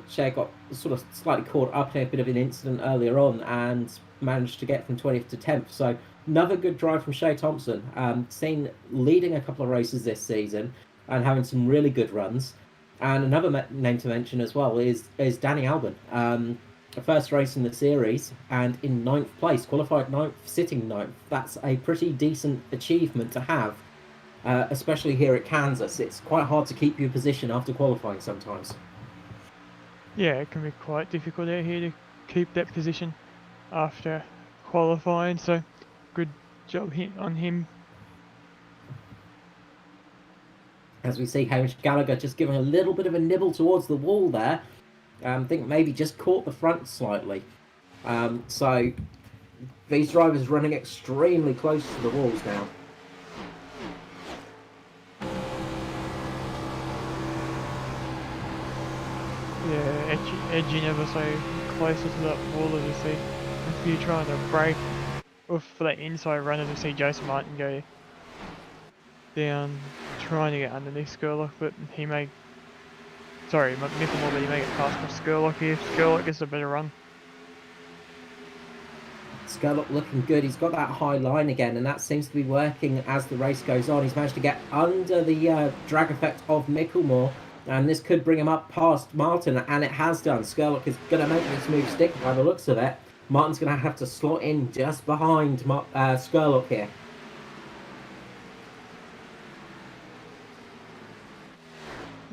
Shea got sort of slightly caught up in a bit of an incident earlier on and managed to get from 20th to 10th. So another good drive from Shea Thompson. Seen leading a couple of races this season and having some really good runs. And another name to mention as well is Danny Albon. The first race in the series and in 9th place, qualified 9th, sitting 9th. That's a pretty decent achievement to have, especially here at Kansas. It's quite hard to keep your position after qualifying sometimes. Yeah, it can be quite difficult out here to keep that position after qualifying, so good job on him. As we see Hamish Gallagher just giving a little bit of a nibble towards the wall there. I think maybe just caught the front slightly. So these drivers running extremely close to the walls now. Yeah, edging ever so closer to that wall as you see. If you're trying to brake off for that inside run, as you see Jason Martin go down, trying to get underneath Skurlock, but he may... Sorry, Mickelmore, but he may get past for Skurlock here. Skurlock gets a better run. Skurlock looking good. He's got that high line again, and that seems to be working as the race goes on. He's managed to get under the drag effect of Mickelmore, and this could bring him up past Martin, and it has done. Skurlock is going to make this move stick by the looks of it. Martin's going to have to slot in just behind Skurlock here.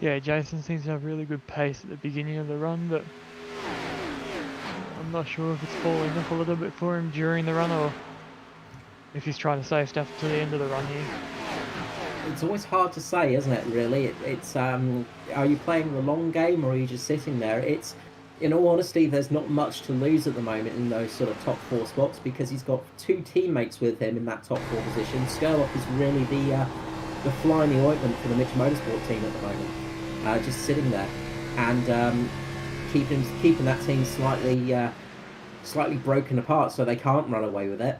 Yeah, Jason seems to have really good pace at the beginning of the run, but I'm not sure if it's falling off a little bit for him during the run or if he's trying to save stuff to the end of the run here. It's always hard to say, isn't it, really? It's are you playing the long game or are you just sitting there? It's, in all honesty, there's not much to lose at the moment in those sort of top 4 spots because he's got 2 teammates with him in that top 4 position. Skurlock is really the fly in the ointment for the Mitch Motorsport team at the moment. Just sitting there and keeping that team slightly broken apart so they can't run away with it.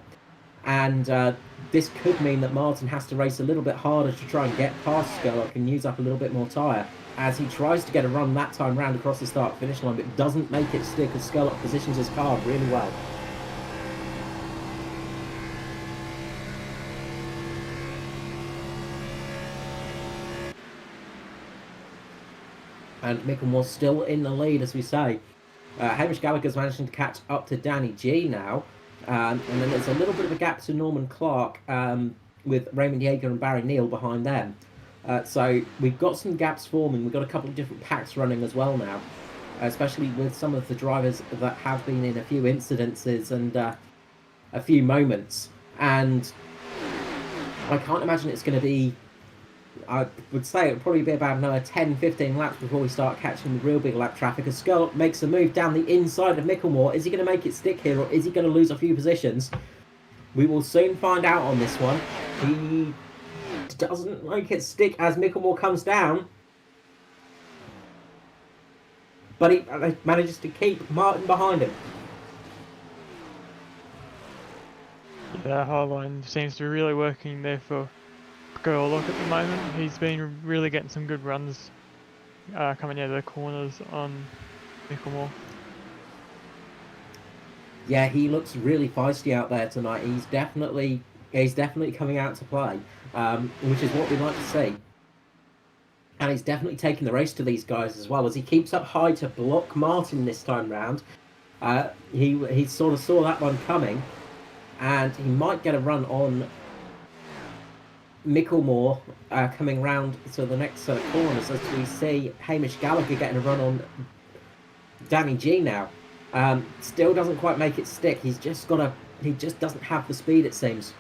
And this could mean that Martin has to race a little bit harder to try and get past Skurlock and use up a little bit more tyre as he tries to get a run that time round across the start-finish line, but doesn't make it stick as Skurlock positions his car really well. And Mickelmore's still in the lead, as we say. Hamish Gallagher's managing to catch up to Danny G now. And then there's a little bit of a gap to Norman Clark with Raymond Yeager and Barry Neal behind them. So we've got some gaps forming. We've got a couple of different packs running as well now, especially with some of the drivers that have been in a few incidences and a few moments. And I can't imagine it's going to be... I would say it would probably be about another 10-15 laps before we start catching the real big lap traffic. As Skurlock makes a move down the inside of Mickelmore. Is he going to make it stick here or is he going to lose a few positions? We will soon find out on this one. He doesn't make it stick as Mickelmore comes down. But he manages to keep Martin behind him. That high line seems to be really working there for Skurlock at the moment. He's been really getting some good runs coming out of the corners on Mickelmore. Yeah, he looks really feisty out there tonight. He's definitely coming out to play, which is what we like to see. And he's definitely taking the race to these guys as well as he keeps up high to block Martin this time round. He sort of saw that one coming and he might get a run on Micklemore coming round to the next set of corners, as we see Hamish Gallagher getting a run on Danny G now. Still doesn't quite make it stick. He just doesn't have the speed, it seems.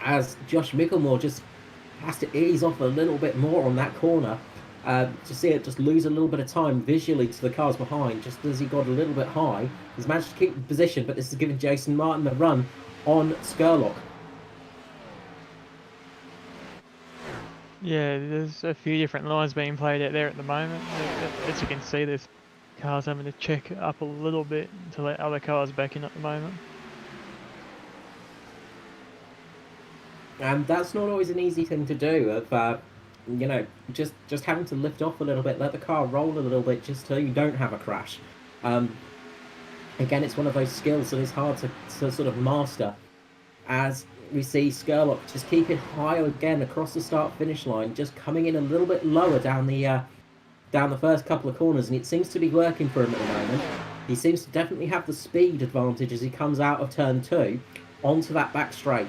As Josh Micklemore just has to ease off a little bit more on that corner. To see it just lose a little bit of time visually to the cars behind, just as he got a little bit high. He's managed to keep the position, but this is giving Jason Martin the run on Skurlock. Yeah, there's a few different lines being played out there at the moment. As you can see, there's cars having to check up a little bit to let other cars back in at the moment. And that's not always an easy thing to do, of just having to lift off a little bit, let the car roll a little bit just so you don't have a crash. Again, it's one of those skills that is hard to sort of master, as we see Skurlock just keeping high again across the start-finish line, just coming in a little bit lower down the first couple of corners, and it seems to be working for him at the moment. He seems to definitely have the speed advantage as he comes out of turn 2 onto that back straight.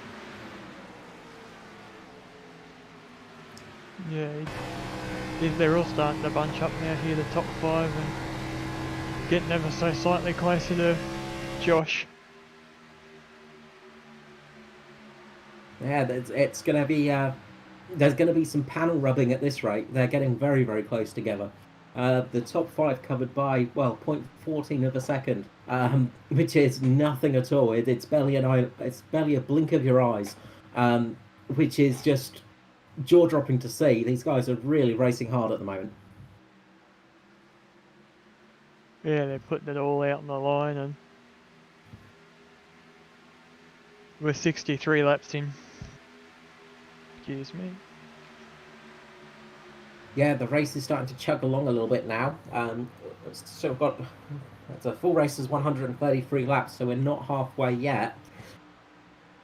Yeah, they're all starting to bunch up now here, the top 5, and getting ever so slightly closer to Josh. Yeah, it's going to be there's going to be some panel rubbing at this rate. They're getting very, very close together. The top 5 covered by, well, 0.14 of a second, which is nothing at all. It's barely a blink of your eyes, which is just jaw-dropping to see. These guys are really racing hard at the moment. Yeah, they're putting it all out on the line, and we're 63 laps in. Excuse me. Yeah, the race is starting to chug along a little bit now. So we've got, it's a full race is 133 laps, so we're not halfway yet.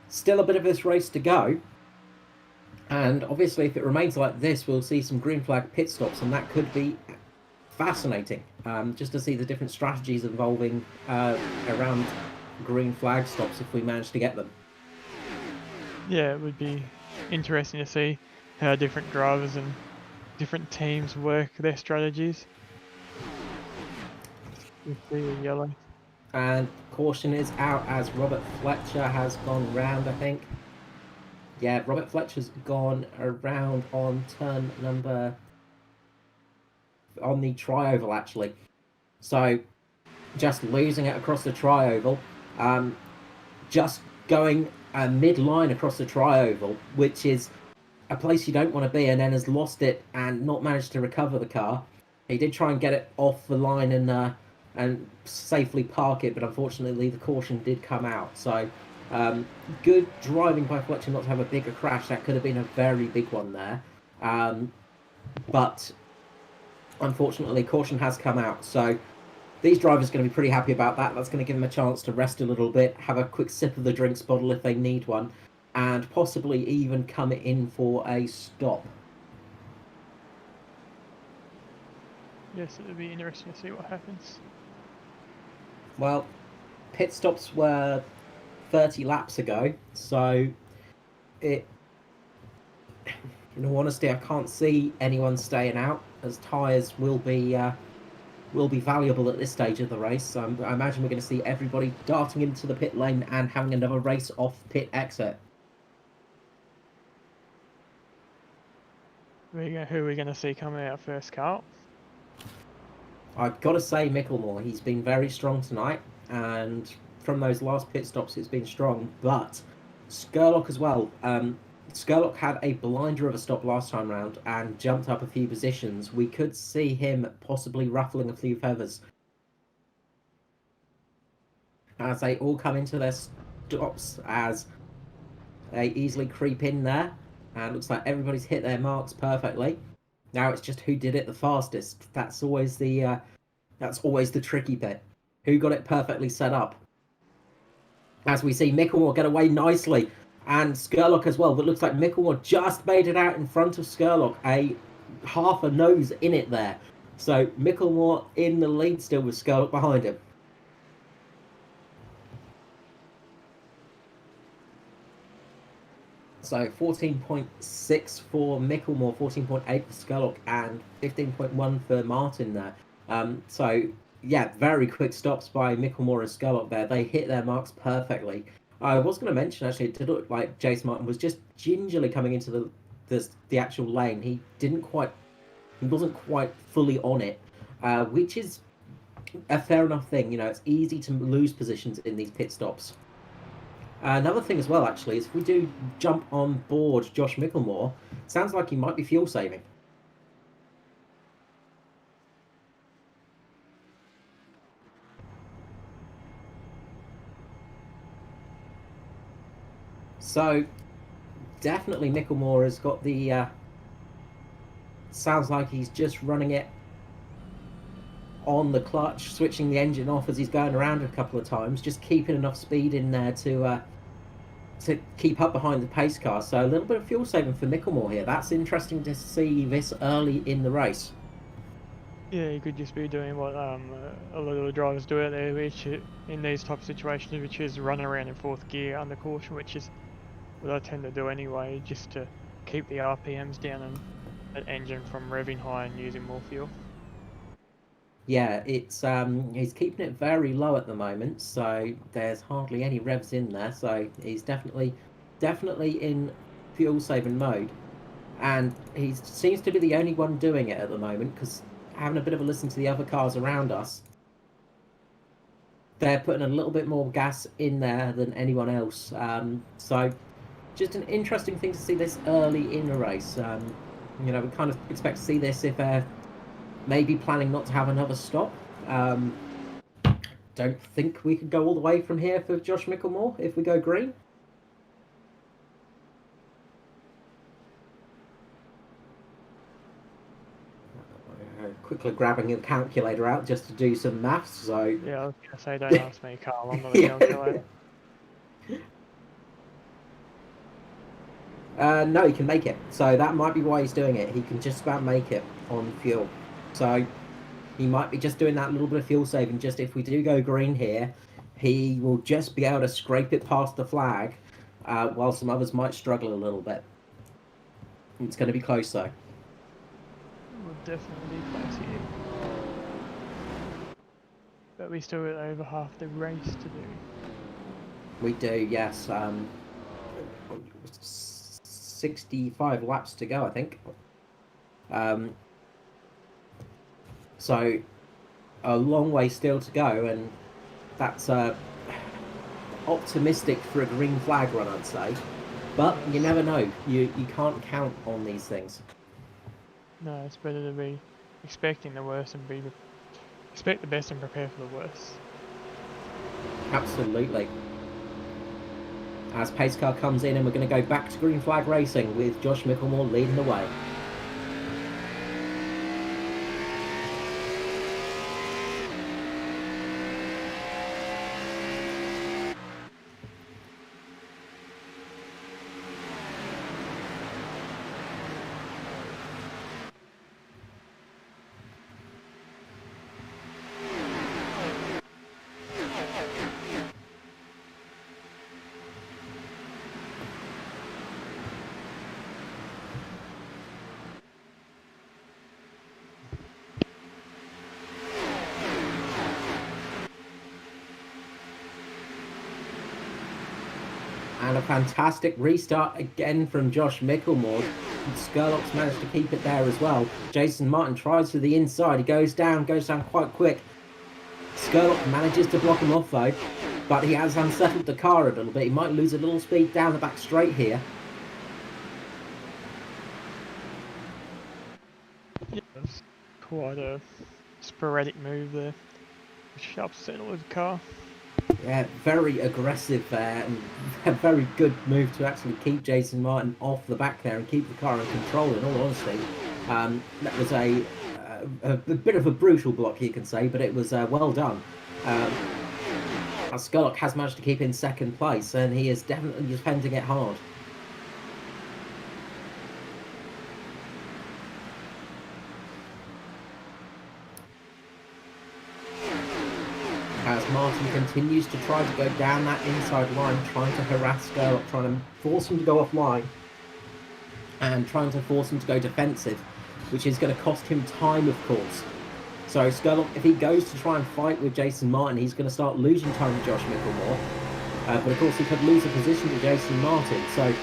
Still a bit of this race to go. And obviously, if it remains like this, we'll see some green flag pit stops, and that could be fascinating. Just to see the different strategies involving around green flag stops if we manage to get them. Yeah, it would be interesting to see how different drivers and different teams work their strategies. You see the yellow. And caution is out as Robert Fletcher has gone round, I think. Yeah, Robert Fletcher's gone around on turn number... on the tri-oval, actually. So, just losing it across the tri-oval. Just going mid-line across the tri-oval, which is a place you don't want to be, and then has lost it and not managed to recover the car. He did try and get it off the line and safely park it, but unfortunately the caution did come out. So, good driving by Fletcher not to have a bigger crash. That could have been a very big one there. But unfortunately, caution has come out. So these drivers are going to be pretty happy about that. That's going to give them a chance to rest a little bit, have a quick sip of the drinks bottle if they need one, and possibly even come in for a stop. Yes, it'll be interesting to see what happens. Well, pit stops were 30 laps ago, so in all honesty, I can't see anyone staying out, as tyres will be valuable at this stage of the race. So I imagine we're going to see everybody darting into the pit lane and having another race off pit exit. Who are we going to see coming out first, Carl? I've got to say, Micklemore, he's been very strong tonight, and from those last pit stops, it's been strong. But Skurlock as well. Skurlock had a blinder of a stop last time round and jumped up a few positions. We could see him possibly ruffling a few feathers as they all come into their stops, as they easily creep in there, and looks like everybody's hit their marks perfectly. Now it's just who did it the fastest. That's always the tricky bit. Who got it perfectly set up? As we see Micklemore get away nicely, and Skurlock as well, but looks like Micklemore just made it out in front of Skurlock, half a nose in it there. So Micklemore in the lead still with Skurlock behind him. So 14.6 for Micklemore, 14.8 for Scullock, and 15.1 for Martin there. So yeah, very quick stops by Micklemore and Scullock there. They hit their marks perfectly. I was going to mention actually, it did look like Jason Martin was just gingerly coming into the actual lane. He wasn't quite fully on it, which is a fair enough thing. You know, it's easy to lose positions in these pit stops. Another thing as well, actually, is if we do jump on board Josh Micklemore, sounds like he might be fuel saving. So, definitely Micklemore has got the... sounds like he's just running it on the clutch, switching the engine off as he's going around a couple of times, just keeping enough speed in there to keep up behind the pace car. So a little bit of fuel saving for Micklemore here. That's interesting to see this early in the race. Yeah, you could just be doing what a lot of the drivers do out there, which in these type of situations, which is run around in fourth gear under caution, which is what I tend to do anyway, just to keep the RPMs down and that engine from revving high and using more fuel. Yeah, it's he's keeping it very low at the moment, so there's hardly any revs in there. So he's definitely in fuel saving mode, and he seems to be the only one doing it at the moment. Because having a bit of a listen to the other cars around us, they're putting a little bit more gas in there than anyone else. So just an interesting thing to see this early in the race. You know, we kind of expect to see this if maybe planning not to have another stop. Don't think we could go all the way from here for Josh Micklemore if we go green. Quickly grabbing a calculator out just to do some maths. So yeah, I was gonna say, don't ask me, Carl. I'm not a calculator. No, he can make it. So that might be why he's doing it. He can just about make it on fuel. So he might be just doing that little bit of fuel saving. Just if we do go green here, he will just be able to scrape it past the flag, while some others might struggle a little bit. It's going to be close though. We'll definitely be close here. But we still got over half the race to do. We do, yes. 65 laps to go, I think. So a long way still to go, and that's optimistic for a green flag run, I'd say. But you never know. You can't count on these things. No, it's better to be expecting the worst and expect the best and prepare for the worst. Absolutely. As pace car comes in, and we're going to go back to green flag racing with Josh Micklemore leading the way. And a fantastic restart again from Josh Micklemore. Skurlock's managed to keep it there as well. Jason Martin tries to the inside. He goes down quite quick. Skurlock manages to block him off though, but he has unsettled the car a little bit. He might lose a little speed down the back straight here. Yeah, it's quite a sporadic move there, which upset the car. Yeah, very aggressive there, and a very good move to actually keep Jason Martin off the back there and keep the car in control, in all honesty. That was a bit of a brutal block, you can say, but it was well done. Skurlock has managed to keep in second place, and he is definitely defending it hard. As Martin continues to try to go down that inside line, trying to harass Skurlock, trying to force him to go offline. and trying to force him to go defensive, which is going to cost him time, of course. So Skurlock, if he goes to try and fight with Jason Martin, he's going to start losing time with Josh Micklemore. But of course, he could lose a position to Jason Martin. So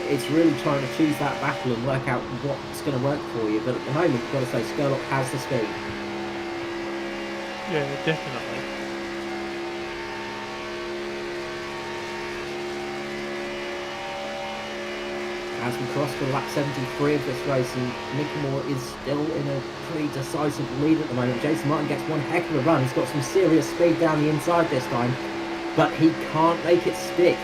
it's really trying to choose that battle and work out what's going to work for you. But at the moment, you've got to say Skurlock has the speed. Yeah, definitely. As we cross to lap 73 of this race, and Micklemore is still in a pretty decisive lead at the moment. Jason Martin gets one heck of a run. He's got some serious speed down the inside this time, but he can't make it stick.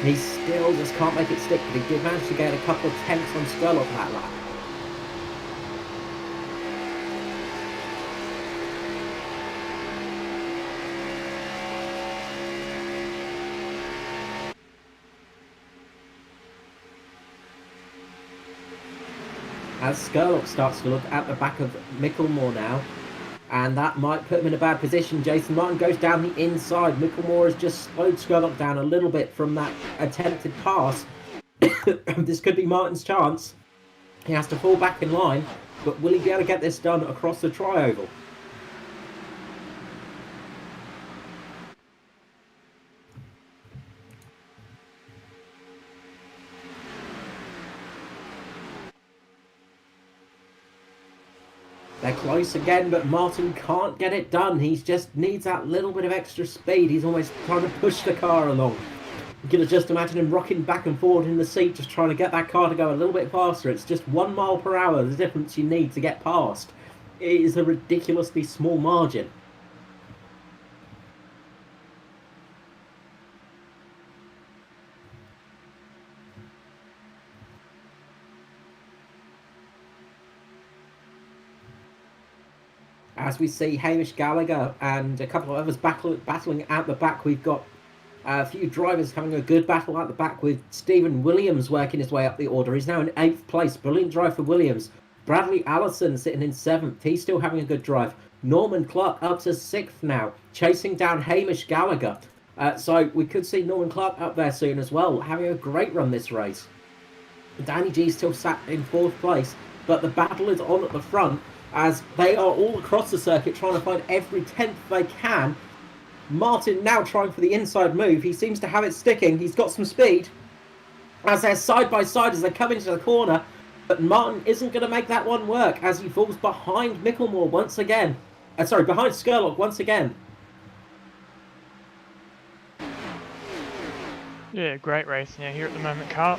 He still just can't make it stick, but he did manage to get a couple of tenths on Skurlock that lap. As Skurlock starts to look at the back of Micklemore now, and that might put him in a bad position. Jason Martin goes down the inside. Micklemore has just slowed Skurlock down a little bit from that attempted pass. This could be Martin's chance. He has to fall back in line, but will he be able to get this done across the tri-oval? They're close again, but Martin can't get it done. He just needs that little bit of extra speed. He's almost trying to push the car along. You can just imagine him rocking back and forward in the seat, just trying to get that car to go a little bit faster. It's just 1 mile per hour, the difference you need to get past. It is a ridiculously small margin. As we see Hamish Gallagher and a couple of others battling at the back, we've got a few drivers having a good battle at the back, with Stephen Williams working his way up the order. He's now in 8th place. Brilliant drive for Williams. Bradley Allison sitting in 7th. He's still having a good drive. Norman Clark up to 6th now, chasing down Hamish Gallagher. So we could see Norman Clark up there soon as well, having a great run this race. Danny G still sat in 4th place, but the battle is on at the front, as they are all across the circuit trying to find every tenth they can. Martin now trying for the inside move. He seems to have it sticking. He's got some speed as they're side by side as they come into the corner. But Martin isn't going to make that one work as he falls behind Micklemore once again. Behind Skurlock once again. Yeah, great racing out here at the moment, Carl.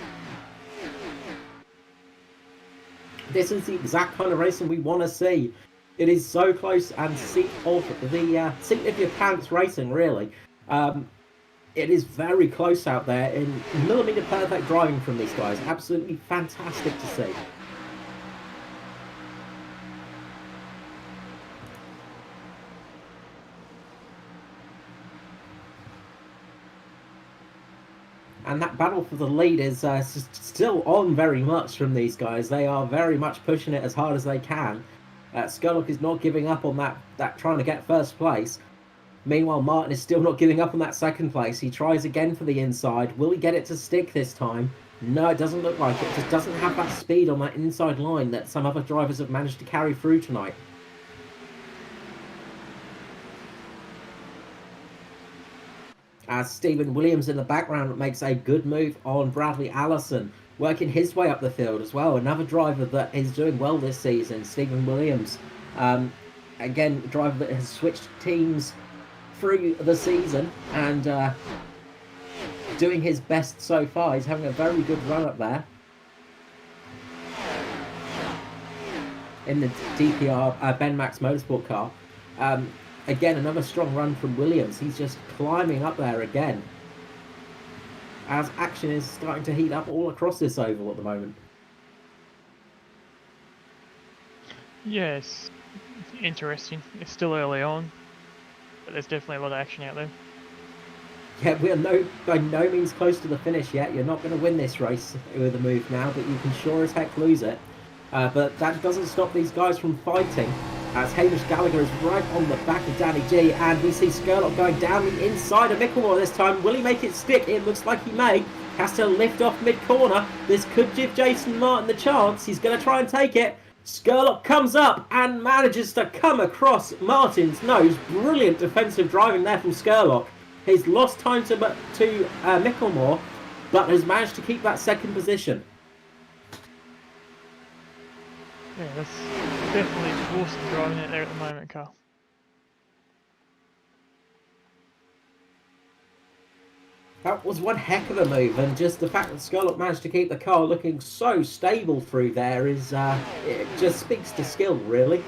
This is the exact kind of racing we want to see. It is so close and seat of your pants racing, really. It is very close out there in millimetre perfect driving from these guys. Absolutely fantastic to see. And that battle for the lead is still on very much from these guys. They are very much pushing it as hard as they can. Skurlock is not giving up on that trying to get first place. Meanwhile, Martin is still not giving up on that second place. He tries again for the inside. Will he get it to stick this time? No, it doesn't look like it. It just doesn't have that speed on that inside line that some other drivers have managed to carry through tonight. As Stephen Williams in the background makes a good move on Bradley Allison, working his way up the field as well. Another driver that is doing well this season, Stephen Williams. Again, a driver that has switched teams through the season and doing his best so far. He's having a very good run up there in the DPR Ben Max Motorsport car. Again, another strong run from Williams. He's just climbing up there again, as action is starting to heat up all across this oval at the moment. Yes, interesting. It's still early on, but there's definitely a lot of action out there. Yeah, we are by no means close to the finish yet. You're not going to win this race with a move now, but you can sure as heck lose it. But that doesn't stop these guys from fighting, as Hamish Gallagher is right on the back of Danny G, and we see Skurlock going down the inside of Micklemore this time. Will he make it stick? It looks like he may. has to lift off mid-corner. This could give Jason Martin the chance. He's going to try and take it. Skurlock comes up and manages to come across Martin's nose. Brilliant defensive driving there from Skurlock. He's lost time to Micklemore, but has managed to keep that second position. Yeah, that's definitely awesome driving out there at the moment, Carl. That was one heck of a move, and just the fact that Skurlock managed to keep the car looking so stable through there is, it just speaks to skill, really.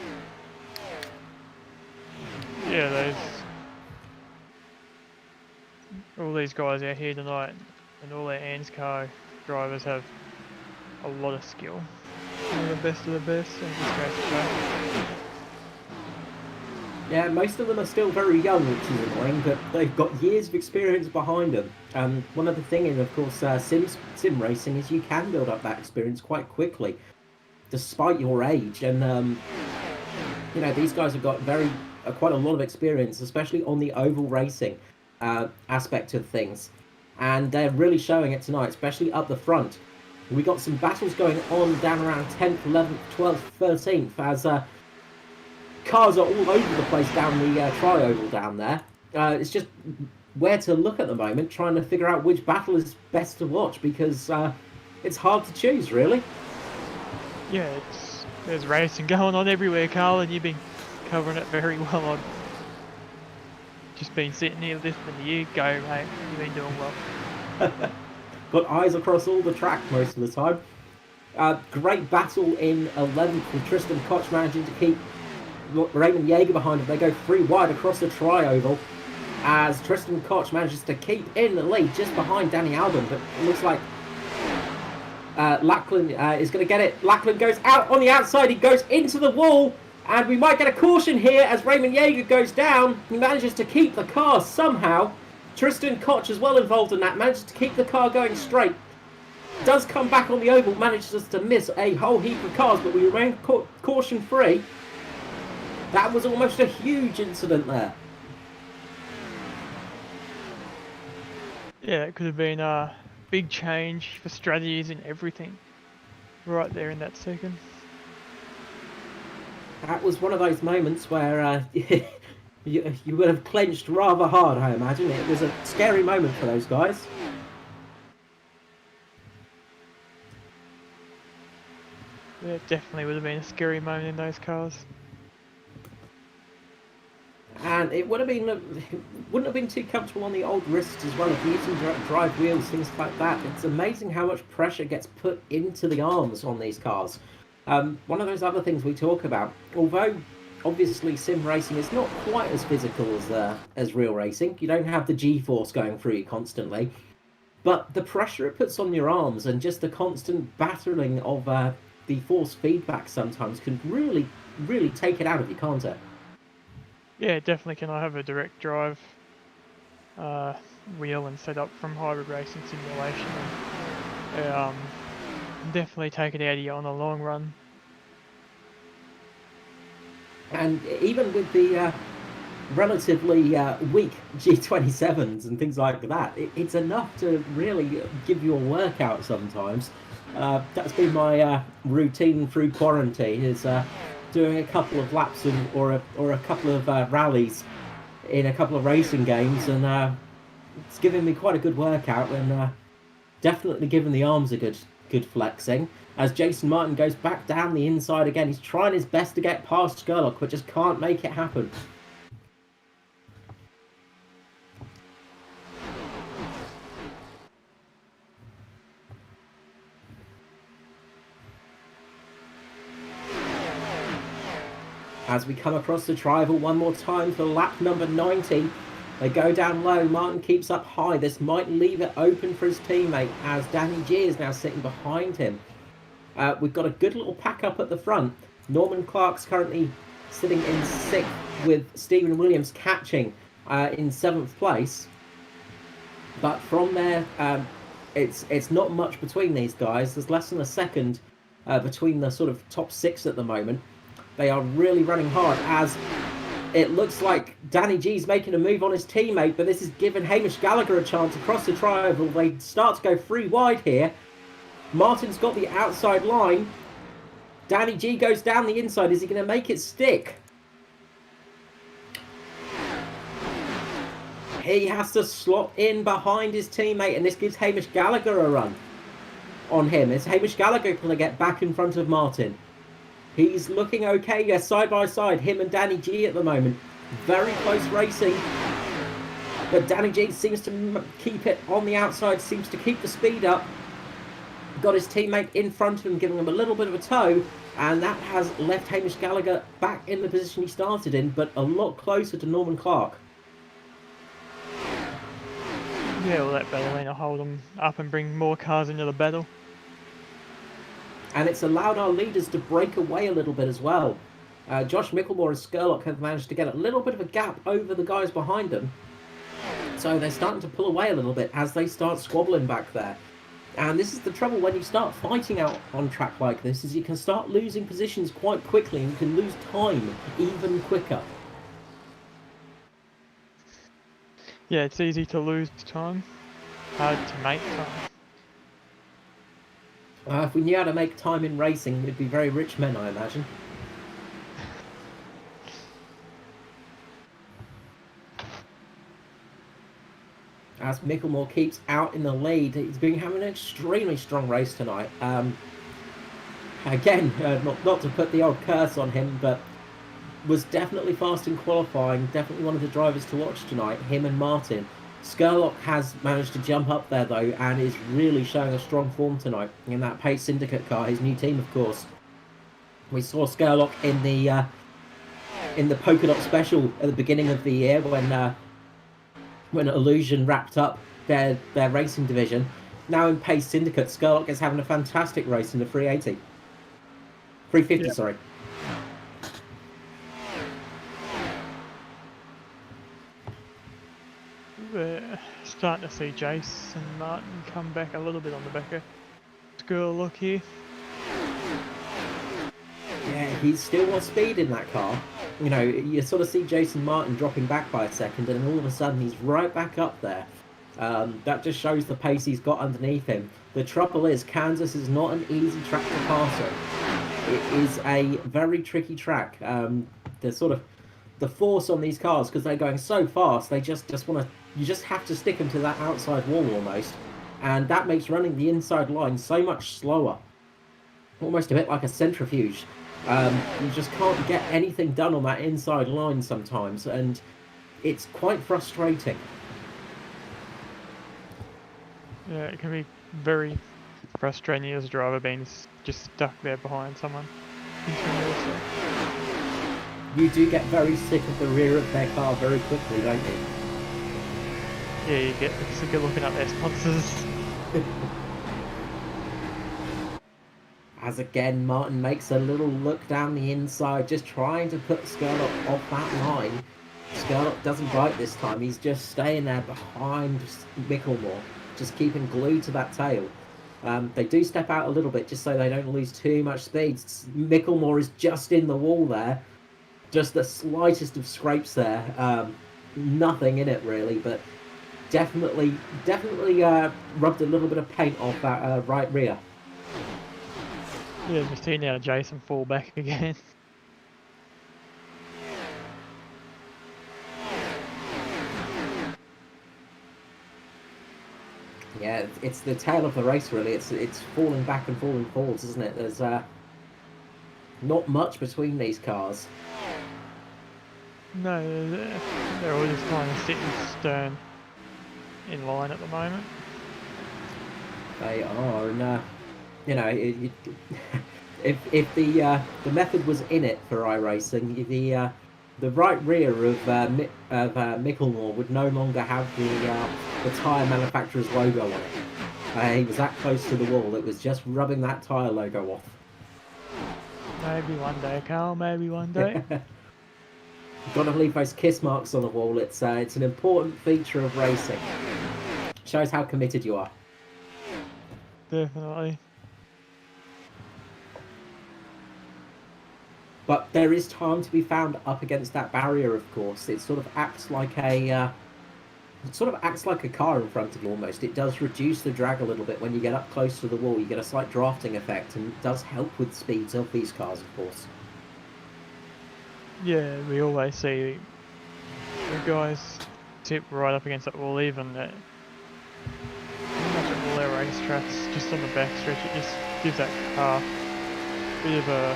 Yeah, all these guys out here tonight, and all their ANZCAR drivers have a lot of skill. They're the best of the best, and just goes to show. Yeah, most of them are still very young, which is annoying, but they've got years of experience behind them. One other thing is, of course, sim racing is you can build up that experience quite quickly, despite your age. And you know, these guys have got quite a lot of experience, especially on the oval racing aspect of things, and they're really showing it tonight, especially up the front. We got some battles going on down around 10th, 11th, 12th, 13th as cars are all over the place down the tri-oval down there. It's just where to look at the moment, trying to figure out which battle is best to watch, because it's hard to choose, really. Yeah, there's racing going on everywhere, Carl, and you've been covering it very well. I've just been sitting here listening to you go, mate. You've been doing well. Got eyes across all the track most of the time. Great battle in 11th with Tristan Koch managing to keep Raymond Yeager behind him. They go 3 wide across the tri-oval as Tristan Koch manages to keep in the lead just behind Danny Albon, but it looks like Lachlan is going to get it. Lachlan goes out on the outside, he goes into the wall, and we might get a caution here as Raymond Yeager goes down. He manages to keep the car somehow. Tristan Koch is well involved in that, manages to keep the car going straight. Does come back on the oval, manages to miss a whole heap of cars, but we remain caution free. That was almost a huge incident there. Yeah, it could have been a big change for strategies and everything right there in that second. That was one of those moments where you would have clenched rather hard, I imagine. It was a scary moment for those guys. Yeah, it definitely would have been a scary moment in those cars. And it wouldn't have been too comfortable on the old wrists as well, if you're using drive wheels, things like that. It's amazing how much pressure gets put into the arms on these cars. One of those other things we talk about, although obviously sim racing is not quite as physical as real racing, you don't have the G-force going through you constantly, but the pressure it puts on your arms and just the constant battering of the force feedback sometimes can really, really take it out of you, can't it? Yeah, definitely can. I have a direct drive wheel and set up from hybrid racing simulation, and definitely take it out of you on the long run. And even with the relatively weak G27s and things like that, it's enough to really give you a workout sometimes. That's been my routine through quarantine, is doing a couple of laps or a couple of rallies in a couple of racing games, and it's given me quite a good workout, and definitely given the arms a good flexing. As Jason Martin goes back down the inside again, he's trying his best to get past Skurlock, but just can't make it happen. As we come across the tri-oval one more time for lap number 90, they go down low. Martin keeps up high. This might leave it open for his teammate as Danny G is now sitting behind him. We've got a good little pack up at the front. Norman Clark's currently sitting in 6th with Stephen Williams catching in 7th place. But from there, it's not much between these guys. There's less than a second between the sort of top 6 at the moment. They are really running hard as It looks like Danny G's making a move on his teammate, but this is giving Hamish Gallagher a chance across the tri-oval. They start to go 3 wide here. Martin's got the outside line. Danny G goes down the inside. Is he going to make it stick? He has to slot in behind his teammate, and this gives Hamish Gallagher a run on him. Is Hamish Gallagher going to get back in front of Martin? He's looking okay, yes, side by side, him and Danny G at the moment. Very close racing. But Danny G seems to keep it on the outside, seems to keep the speed up. Got his teammate in front of him, giving him a little bit of a tow. And that has left Hamish Gallagher back in the position he started in, but a lot closer to Norman Clark. Yeah, well, that battle will hold them up and bring more cars into the battle. And it's allowed our leaders to break away a little bit as well. Josh Mickelmore and Skurlock have managed to get a little bit of a gap over the guys behind them. So they're starting to pull away a little bit as they start squabbling back there. And this is the trouble when you start fighting out on track like this, is you can start losing positions quite quickly and you can lose time even quicker. Yeah, it's easy to lose time, hard to make time. If we knew how to make time in racing, we'd be very rich men, I imagine. As Mickelmore keeps out in the lead, he's been having an extremely strong race tonight. Again, not to put the old curse on him, but was definitely fast in qualifying, definitely one of the drivers to watch tonight, him and Martin. Skurlock has managed to jump up there though, and is really showing a strong form tonight in that Pace Syndicate car, his new team of course. We saw Skurlock in the Polka Dot Special at the beginning of the year when Illusion wrapped up their racing division. Now in Pace Syndicate, Skurlock is having a fantastic race in the 350, sorry. We're starting to see Jace and Martin come back a little bit on the back of Skurlock here. Yeah, he's still got speed in that car. You know, you sort of see Jason Martin dropping back by a second, and all of a sudden he's right back up there. That just shows the pace he's got underneath him. The trouble is, Kansas is not an easy track to pass on. It is a very tricky track. The force on these cars, because they're going so fast, they just want to. You just have to stick them to that outside wall almost, and that makes running the inside line so much slower. Almost a bit like a centrifuge. You just can't get anything done on that inside line sometimes, and it's quite frustrating. Yeah, it can be very frustrating as a driver being just stuck there behind someone. You do get very sick of the rear of their car very quickly, don't you? Yeah, you get sick of looking at their sponsors. As again, Martin makes a little look down the inside, just trying to put Skurlock off that line. Skurlock doesn't bite this time, he's just staying there behind Mickelmore, just keeping glued to that tail. They do step out a little bit just so they don't lose too much speed. Mickelmore is just in the wall there, just the slightest of scrapes there. Nothing in it really, but definitely rubbed a little bit of paint off that right rear. Yeah, just seeing now Jason fall back again. Yeah, it's the tail of the race really. It's falling back and falling forwards, isn't it? There's not much between these cars. No, they're all just kind of sitting stern in line at the moment. They are, and you know, if the method was in it for iRacing, the right rear of Mickelmore would no longer have the tyre manufacturer's logo on it. He was that close to the wall; it was just rubbing that tyre logo off. Maybe one day, Carl. Maybe one day. Got to leave those kiss marks on the wall. It's an important feature of racing. Shows how committed you are. Definitely. But there is time to be found up against that barrier, of course. It sort of acts like a car in front of you almost. It does reduce the drag a little bit when you get up close to the wall. You get a slight drafting effect, and it does help with speeds of these cars, of course. Yeah, we always see the guys tip right up against that wall, even at pretty much at all their racetracks, just on the back stretch. It just gives that car a bit of a...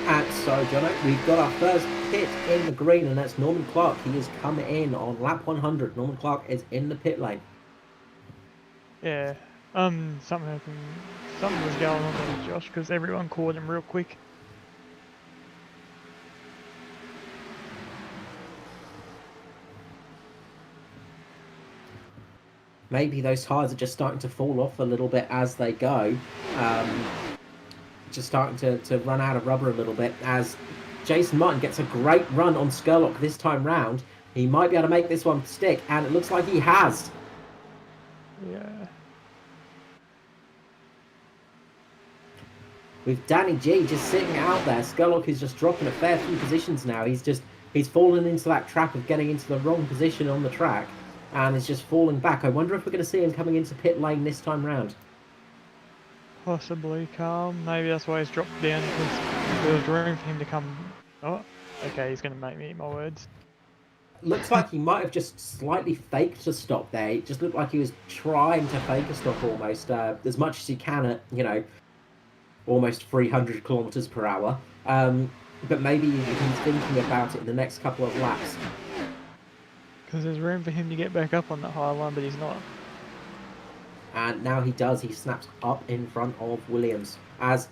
And so, Jono, we've got our first pit in the green, and that's Norman Clark. He is coming in on lap 100. Norman Clark is in the pit lane. Yeah, something happened. Something was going on there with Josh because everyone caught him real quick. Maybe those tyres are just starting to fall off a little bit as they go. Just starting to run out of rubber a little bit as Jason Martin gets a great run on Skurlock this time round. He might be able to make this one stick, and it looks like he has. Yeah. With Danny G just sitting out there, Skurlock is just dropping a fair few positions now. He's fallen into that trap of getting into the wrong position on the track, and is just falling back. I wonder if we're going to see him coming into pit lane this time round. Possibly, Carl. Maybe that's why he's dropped down, because there was room for him to come... Oh, okay, he's going to make me eat my words. Looks like he might have just slightly faked a stop there. It just looked like he was trying to fake a stop almost, as much as he can at, you know, almost 300 kilometers per hour. But maybe he's thinking about it in the next couple of laps. Because there's room for him to get back up on that high line, but he's not. And now he does. He snaps up in front of Williams as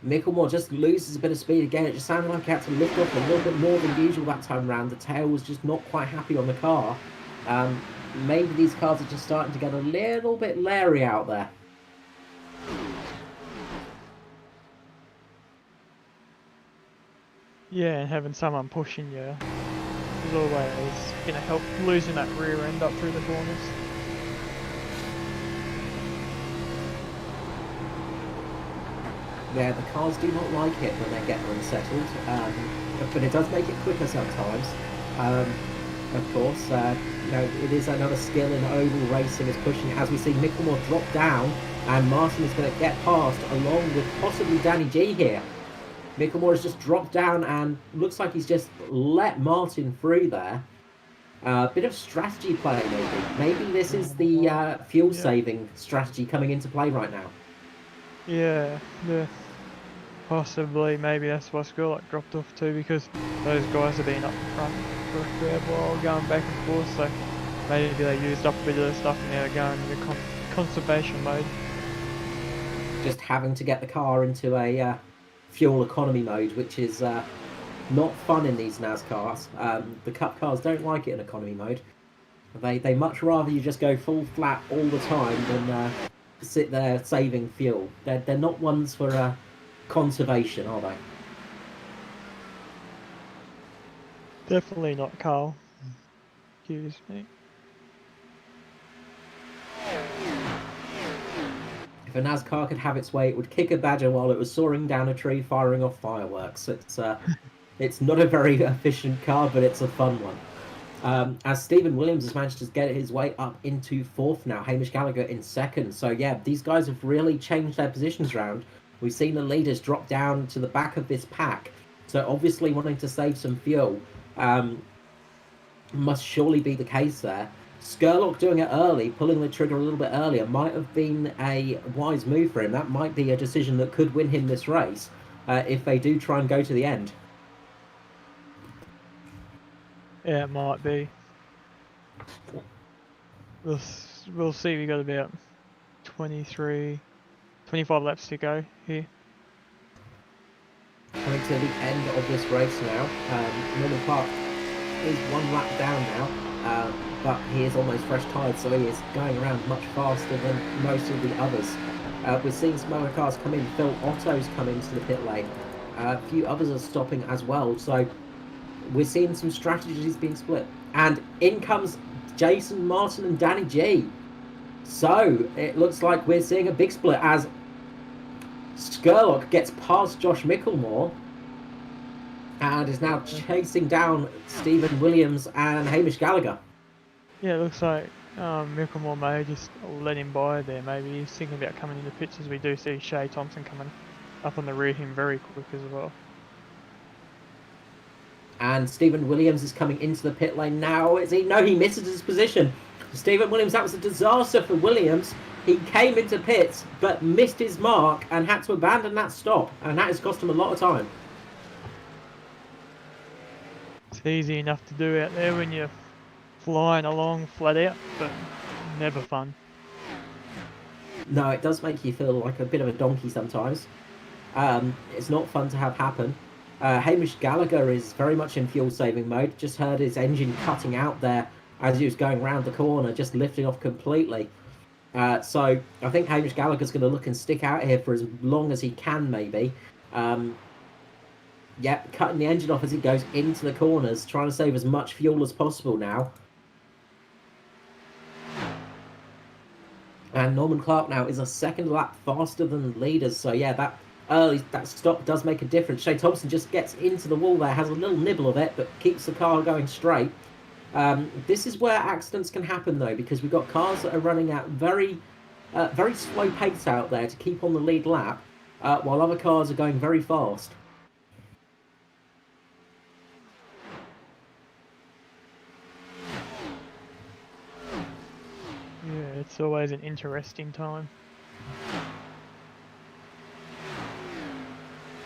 Micklemore just loses a bit of speed again. It just sounded like he had to lift off a little bit more than usual that time round. The tail was just not quite happy on the car. Maybe these cars are just starting to get a little bit leery out there. Yeah, and having someone pushing you is always going to help losing that rear end up through the corners. Yeah, the cars do not like it when they get unsettled, but it does make it quicker sometimes. Of course, you know, it is another skill in oval racing, is pushing, as we see Micklemore drop down, and Martin is going to get past along with possibly Danny G here. Micklemore has just dropped down and looks like he's just let Martin through there. Bit of strategy play, maybe. Maybe this is the fuel-saving strategy coming into play right now. Yeah, possibly. Maybe that's why Skurlock dropped off too, because those guys have been up front for a fair while, going back and forth. So maybe they used up a bit of their stuff and now they're going into conservation mode. Just having to get the car into a fuel economy mode, which is not fun in these NASCARs. The Cup cars don't like it in economy mode. They much rather you just go full flat all the time than sit there saving fuel. They're not ones for conservation, are they? Definitely not, Carl. Excuse me. If a NASCAR could have its way, it would kick a badger while it was soaring down a tree firing off fireworks. It's not a very efficient car, but it's a fun one. As Stephen Williams has managed to get his way up into fourth now, Hamish Gallagher in second. So yeah, these guys have really changed their positions around. We've seen the leaders drop down to the back of this pack. So obviously wanting to save some fuel must surely be the case there. Skurlock doing it early, pulling the trigger a little bit earlier, might have been a wise move for him. That might be a decision that could win him this race if they do try and go to the end. Yeah, it might be. We'll see. We got about 25 laps to go here. Coming to the end of this race now. Norman Clark is one lap down now, but he is almost fresh tired, so he is going around much faster than most of the others. We're seeing some other cars come in. Phil Otto's come into the pit lane. A few others are stopping as well, so we're seeing some strategies being split. And in comes Jason Martin and Danny G. So it looks like we're seeing a big split as Skurlock gets past Josh Micklemore. and is now chasing down Stephen Williams and Hamish Gallagher. Yeah, it looks like Micklemore may just let him by there. Maybe he's thinking about coming into pits, as we do see Shea Thompson coming up on the rear of him very quick as well. And Stephen Williams is coming into the pit lane now. No, he misses his position. Stephen Williams, that was a disaster for Williams. He came into pits but missed his mark and had to abandon that stop, and that has cost him a lot of time. It's easy enough to do out there when you're flying along flat out, but never fun. No, it does make you feel like a bit of a donkey sometimes. It's not fun to have happen. Hamish Gallagher is very much in fuel saving mode. Just heard his engine cutting out there as he was going round the corner, just lifting off completely. So I think Hamish Gallagher's going to look and stick out here for as long as he can, maybe. Yep, cutting the engine off as he goes into the corners, trying to save as much fuel as possible now. And Norman Clark now is a second lap faster than the leaders. So yeah, that stop does make a difference. Shea Thompson just gets into the wall there, has a little nibble of it, but keeps the car going straight. This is where accidents can happen, though, because we've got cars that are running at very slow pace out there to keep on the lead lap, while other cars are going very fast. Yeah, it's always an interesting time.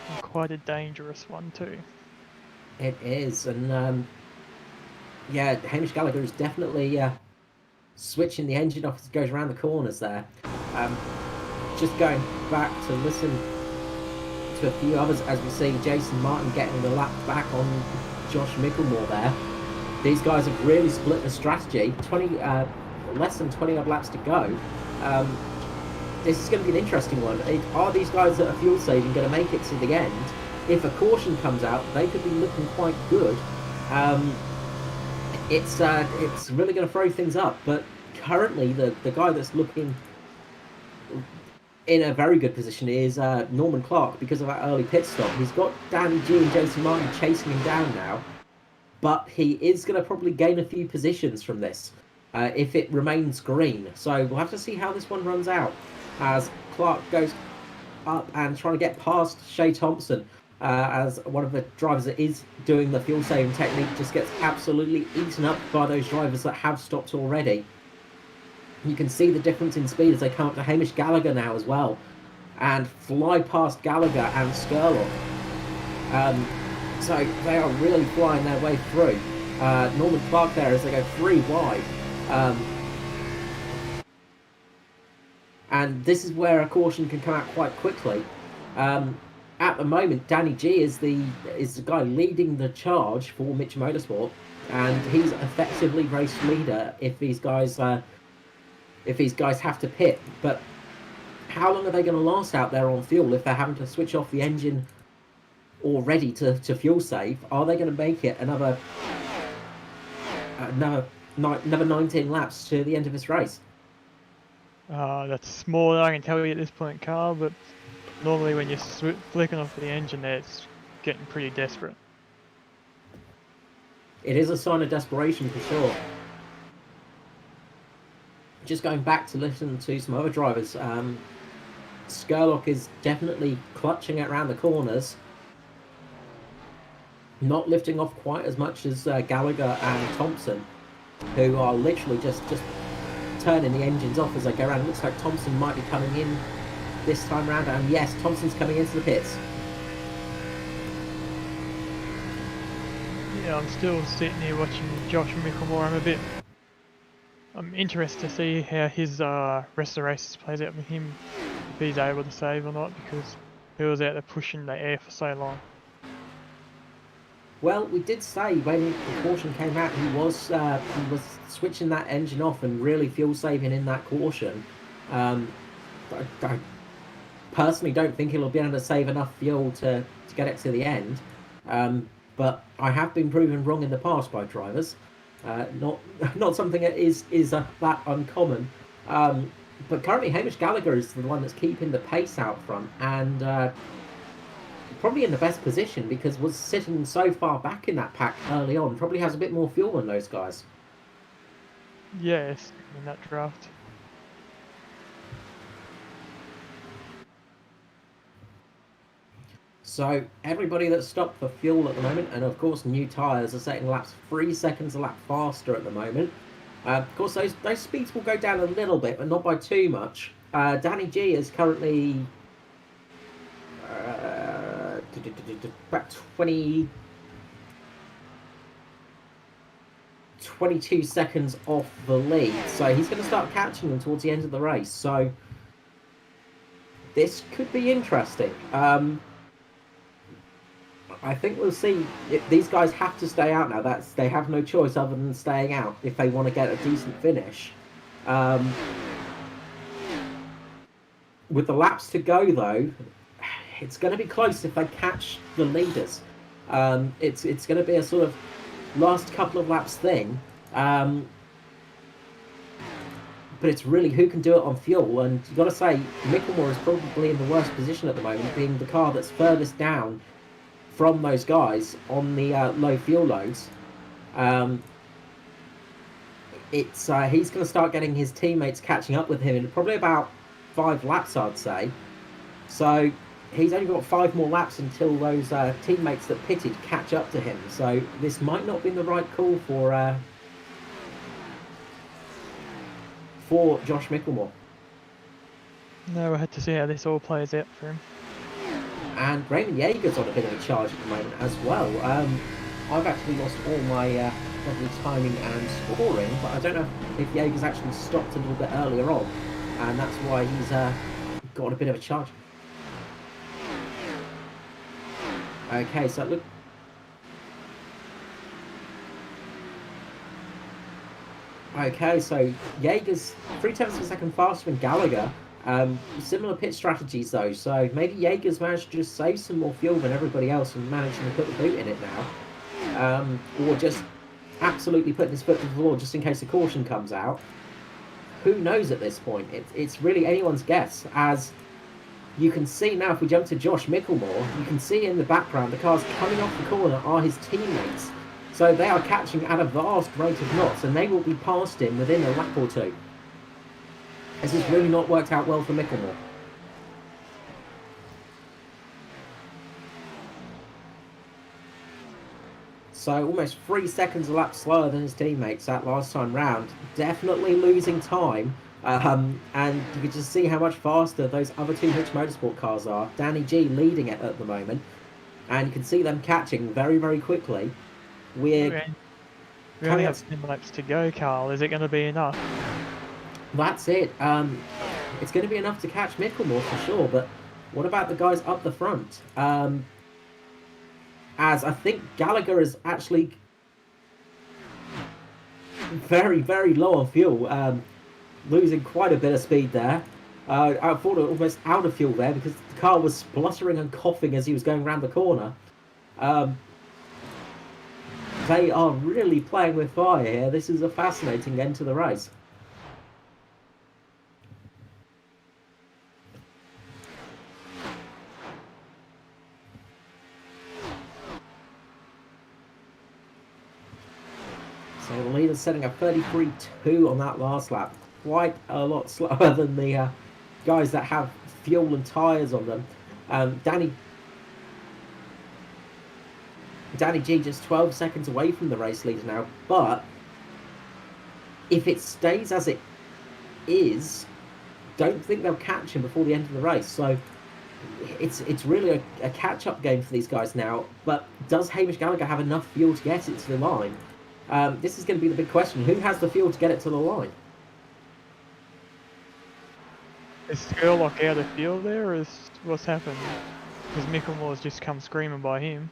And quite a dangerous one too. It is, and yeah, Hamish Gallagher is definitely switching the engine off as it goes around the corners there. Just going back to listen to a few others as we see Jason Martin getting the lap back on Josh Micklemore there. These guys have really split the strategy. Less than 20 odd laps to go. This is going to be an interesting one. Are these guys that are fuel saving going to make it to the end? If a caution comes out, they could be looking quite good. It's really going to throw things up. But currently, the guy that's looking in a very good position is Norman Clark because of that early pit stop. He's got Danny G and Jason Martin chasing him down now, but he is going to probably gain a few positions from this. If it remains green. So we'll have to see how this one runs out as Clark goes up and trying to get past Shea Thompson as one of the drivers that is doing the fuel saving technique just gets absolutely eaten up by those drivers that have stopped already. You can see the difference in speed as they come up to Hamish Gallagher now as well and fly past Gallagher and Skurlock. So they are really flying their way through. Norman Clark there as they go 3 wide. And this is where a caution can come out quite quickly. At the moment, Danny G is the guy leading the charge for Mitch Motorsport, and he's effectively race leader if these guys have to pit. But how long are they going to last out there on fuel if they're having to switch off the engine already to fuel save? Are they going to make it another 19 laps to the end of this race? That's more than I can tell you at this point, Carl, but normally when you're flicking off the engine there, it's getting pretty desperate. It is a sign of desperation for sure. Just going back to listen to some other drivers, Skurlock is definitely clutching it around the corners, not lifting off quite as much as Gallagher and Thompson, who are literally just turning the engines off as they go around. It looks like Thompson might be coming in this time around, and yes, Thompson's coming into the pits. Yeah, I'm still sitting here watching Josh Micklemore. I'm interested to see how his rest of the races plays out with him, if he's able to save or not, because he was out there pushing the air for so long. Well, we did say when the caution came out, he was switching that engine off and really fuel saving in that caution. I personally don't think he'll be able to save enough fuel to get it to the end. But I have been proven wrong in the past by drivers. Not something that is that uncommon. But currently Hamish Gallagher is the one that's keeping the pace out front, and probably in the best position because was sitting so far back in that pack early on. Probably has a bit more fuel than those guys. Yes, in that draft. So everybody that's stopped for fuel at the moment, and of course new tyres are setting laps 3 seconds a lap faster at the moment. Of course, those speeds will go down a little bit, but not by too much. Danny G is currently about 22 seconds off the lead, so he's going to start catching them towards the end of the race. So this could be interesting. I think we'll see. These guys have to stay out now. They have no choice other than staying out if they want to get a decent finish. With the laps to go, though, it's going to be close if they catch the leaders. It's going to be a sort of last couple of laps thing. But it's really who can do it on fuel. And you've got to say, Micklemore is probably in the worst position at the moment, being the car that's furthest down from those guys on the low fuel loads. He's going to start getting his teammates catching up with him in probably about 5 laps, I'd say. So he's only got 5 more laps until those teammates that pitted catch up to him. So this might not be the right call for Josh Micklemore. No, I had to see how this all plays out for him. And Raymond Yeager's on a bit of a charge at the moment as well. I've actually lost all my lovely timing and scoring, but I don't know if Yeager's actually stopped a little bit earlier on, and that's why he's got a bit of a charge. Okay, so look. Okay, so Yeager's 3/10 of a second faster than Gallagher. Similar pit strategies though, so maybe Yeager's managed to just save some more fuel than everybody else and managing to put the boot in it now. Or just absolutely putting his foot to the floor just in case the caution comes out. Who knows at this point? It's really anyone's guess. As you can see now, if we jump to Josh Micklemore, you can see in the background the cars coming off the corner are his teammates. So they are catching at a vast rate of knots, and they will be past him within a lap or two. This has really not worked out well for Micklemore. So almost 3 seconds a lap slower than his teammates that last time round. Definitely losing time. And you can just see how much faster those other 2 Hitch Motorsport cars are. Danny G leading it at the moment. And you can see them catching very, very quickly. We only have 10 laps to go, Carl. Is it going to be enough? That's it. It's going to be enough to catch Micklemore for sure, but what about the guys up the front? As I think Gallagher is actually very, very low on fuel, losing quite a bit of speed there. I thought it was almost out of fuel there because the car was spluttering and coughing as he was going around the corner. They are really playing with fire here. This is a fascinating end to the race. So the leader's setting a 33.2 on that last lap. Quite a lot slower than the guys that have fuel and tyres on them. Danny G just 12 seconds away from the race leader now, but if it stays as it is, don't think they'll catch him before the end of the race. So it's really a catch-up game for these guys now, but does Hamish Gallagher have enough fuel to get it to the line? This is going to be the big question. Who has the fuel to get it to the line? Is Skurlock out of fuel there, or is what's happened? Because Micklemore's just come screaming by him.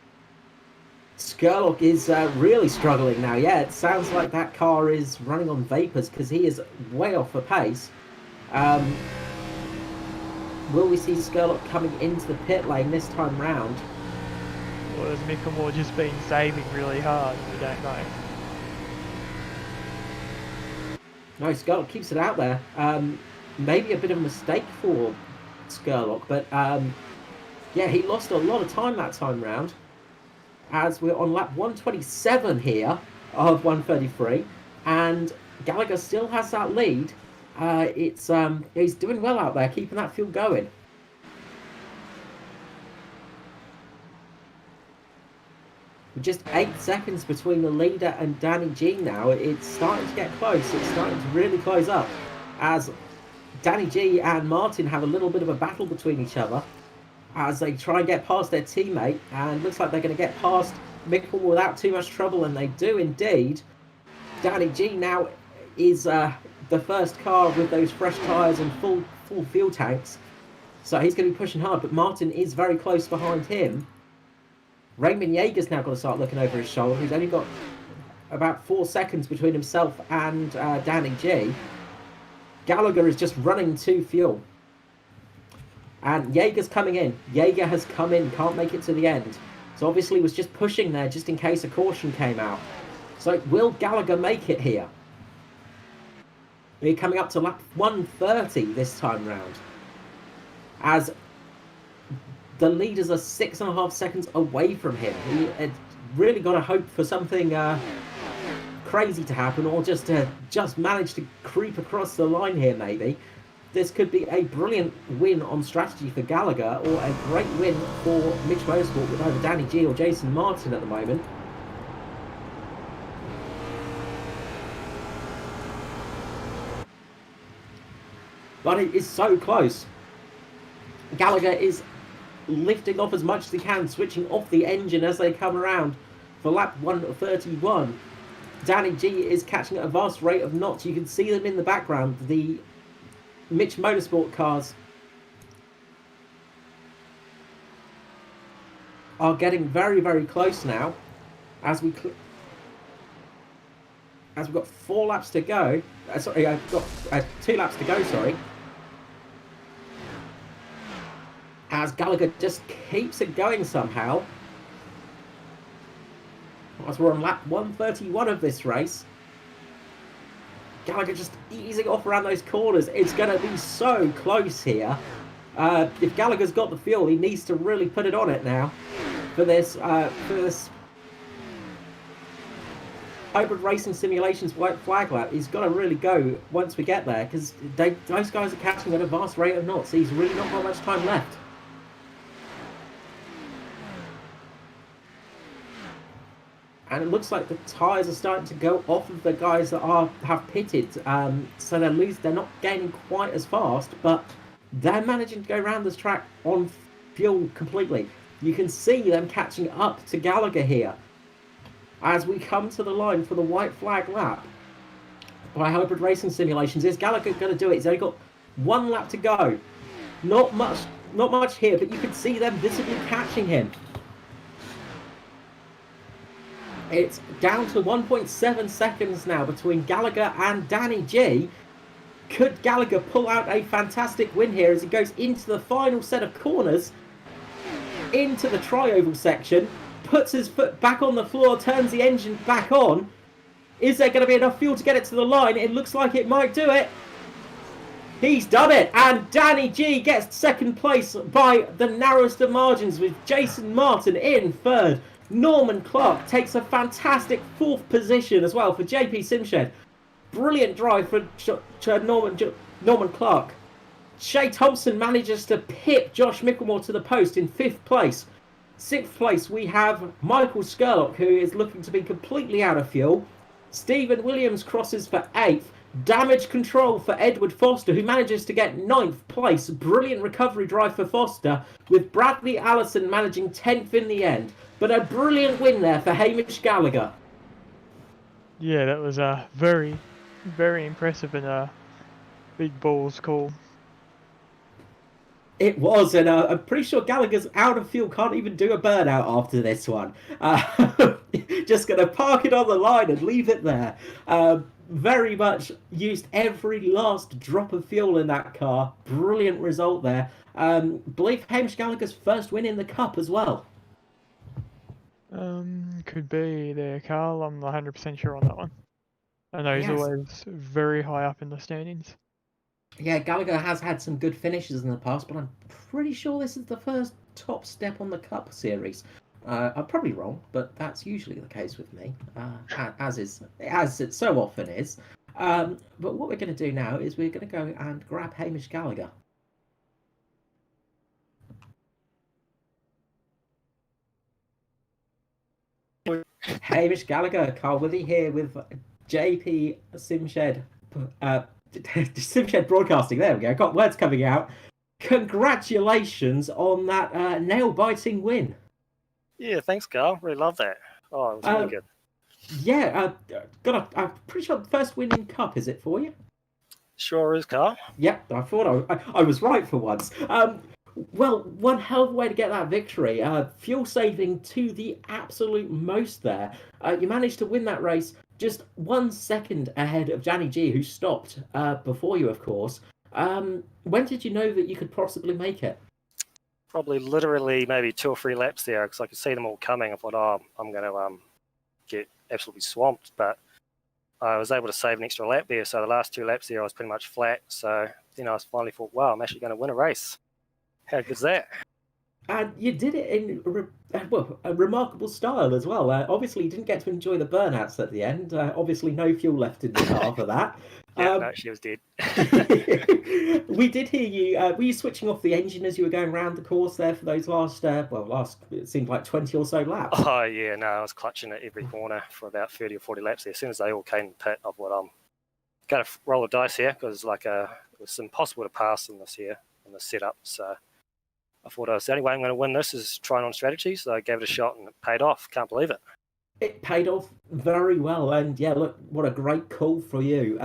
Skurlock is really struggling now. Yeah, it sounds like that car is running on vapours because he is way off the pace. Will we see Skurlock coming into the pit lane this time round? Or has Micklemore just been saving really hard? We don't know. No, Skurlock keeps it out there. Maybe a bit of a mistake for Skurlock, but Yeah, he lost a lot of time that time round, as we're on lap 127 here of 133, and Gallagher still has that lead. He's doing well out there, keeping that field going. With just 8 seconds between the leader and Danny G now, it's starting to get close. It's starting to really close up, as Danny G and Martin have a little bit of a battle between each other as they try and get past their teammate, and looks like they're going to get past Mickle without too much trouble, and they do indeed. Danny G now is the first car with those fresh tyres and full fuel tanks, so he's going to be pushing hard, but Martin is very close behind him. Raymond Yeager's now got to start looking over his shoulder. He's only got about 4 seconds between himself and Danny G. Gallagher is just running to fuel. And Yeager's coming in. Yeager has come in, can't make it to the end. So obviously was just pushing there just in case a caution came out. So will Gallagher make it here? We're coming up to lap 130 this time round, as the leaders are 6.5 seconds away from him. He had really got to hope for something crazy to happen, or just manage to creep across the line here maybe. This could be a brilliant win on strategy for Gallagher, or a great win for Mitch Motorsport with either Danny G or Jason Martin at the moment. But it is so close. Gallagher is lifting off as much as he can, switching off the engine as they come around for lap 131. Danny G is catching at a vast rate of knots. You can see them in the background, the Mitch Motorsport cars are getting very, very close now, as we've got 4 laps to go. Sorry, I've got 2 laps to go, sorry. As Gallagher just keeps it going somehow. As we're on lap 131 of this race. Gallagher just easing off around those corners. It's going to be so close here. If Gallagher's got the fuel, he needs to really put it on it now for this Hybrid Racing Simulations white flag lap. He's got to really go once we get there, because those guys are catching at a vast rate of knots. He's really not got much time left. And it looks like the tyres are starting to go off of the guys that have pitted. So they're not gaining quite as fast, but they're managing to go around this track on fuel completely. You can see them catching up to Gallagher here as we come to the line for the white flag lap by Hybrid Racing Simulations. Is Gallagher going to do it? He's only got 1 lap to go. Not much here, but you can see them visibly catching him. It's down to 1.7 seconds now between Gallagher and Danny G. Could Gallagher pull out a fantastic win here as he goes into the final set of corners, into the tri-oval section, puts his foot back on the floor, turns the engine back on. Is there going to be enough fuel to get it to the line? It looks like it might do it. He's done it, and Danny G gets second place by the narrowest of margins, with Jason Martin in third. Norman Clark takes a fantastic 4th position as well for JP Simshed. Brilliant drive for Norman Clark. Shay Thompson manages to pip Josh Mickelmore to the post in 5th place. 6th place we have Michael Skurlock, who is looking to be completely out of fuel. Stephen Williams crosses for 8th. Damage control for Edward Foster, who manages to get 9th place. Brilliant recovery drive for Foster, with Bradley Allison managing 10th in the end. But a brilliant win there for Hamish Gallagher. Yeah, that was very, very impressive and a big balls call. It was, and I'm pretty sure Gallagher's out of fuel, can't even do a burnout after this one. Just going to park it on the line and leave it there. Very much used every last drop of fuel in that car. Brilliant result there. Believe Hamish Gallagher's first win in the Cup as well. Could be there, Carl. I'm not 100% sure on that one. I know he's always very high up in the standings. Yeah, Gallagher has had some good finishes in the past, but I'm pretty sure this is the first top step on the Cup Series. I'm probably wrong, but that's usually the case with me, as it so often is. But what we're going to do now is we're going to go and grab Hamish Gallagher. Hamish Gallagher, Carl Withy here with JP Simshed, Simshed Broadcasting. There we go. Got words coming out. Congratulations on that nail-biting win. Yeah, thanks, Carl. Really love that. Oh, it was really good. Yeah, I'm pretty sure the first win in Cup, is it for you? Sure is, Carl. Yep, I thought I was right for once. Well, one hell of a way to get that victory. Fuel saving to the absolute most there. You managed to win that race just 1 second ahead of Danny G, who stopped before you, of course. When did you know that you could possibly make it? Probably literally maybe 2 or 3 laps there, because I could see them all coming. I thought, oh, I'm going to get absolutely swamped, but I was able to save an extra lap there. So the last 2 laps there, I was pretty much flat. So then I finally thought, wow, I'm actually going to win a race. How good's that? And you did it in a remarkable style as well. Obviously, you didn't get to enjoy the burnouts at the end. Obviously, no fuel left in the car for that. Yeah, no, she was dead. We did hear you. Were you switching off the engine as you were going around the course there for those last, it seemed like 20 or so laps? Oh, yeah, no, I was clutching at every corner for about 30 or 40 laps there. As soon as they all came in the pit, I thought, I'm going to roll the dice here, because it was impossible to pass in this here, in the setup. So I thought the only way I'm going to win this is trying on strategy. So I gave it a shot and it paid off. Can't believe it. It paid off very well, and yeah, look, what a great call for you.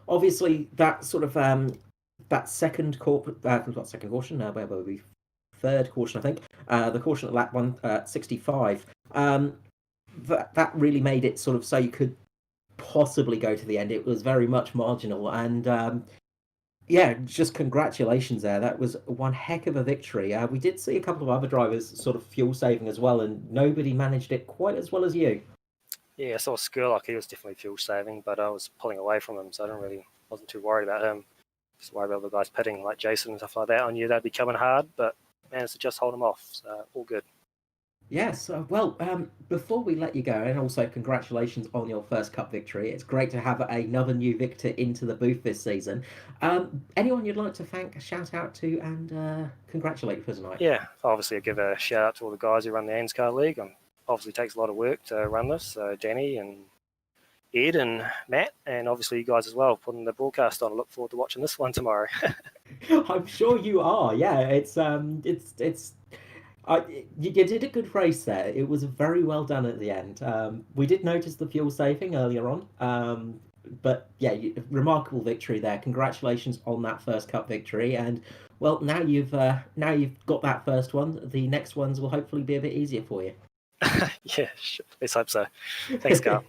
Obviously, that sort of that second not second caution, where were we? Third caution, I think. The caution at lap 165. That really made it sort of so you could possibly go to the end. It was very much marginal, and yeah, just congratulations there. That was one heck of a victory. We did see a couple of other drivers sort of fuel saving as well, and nobody managed it quite as well as you. Yeah, I saw Skurlock. He was definitely fuel saving, but I was pulling away from him, so I wasn't too worried about him. Just worried about the guys pitting like Jason and stuff like that. I knew they'd be coming hard, but managed to just hold them off. So all good. Yes, well, before we let you go, and also congratulations on your first Cup victory. It's great to have another new victor into the booth this season. Anyone you'd like to thank, shout out to, and congratulate for tonight? Yeah, obviously I give a shout out to all the guys who run the ANZCAR League. Obviously takes a lot of work to run this. So Danny and Ed and Matt, and obviously you guys as well, putting the broadcast on. I look forward to watching this one tomorrow. I'm sure you are. Yeah, you did a good race there. It was very well done at the end. We did notice the fuel saving earlier on, but yeah, remarkable victory there. Congratulations on that first Cup victory, and well, now you've got that first one. The next ones will hopefully be a bit easier for you. Yeah, sure. Let's hope so. Thanks, Carl.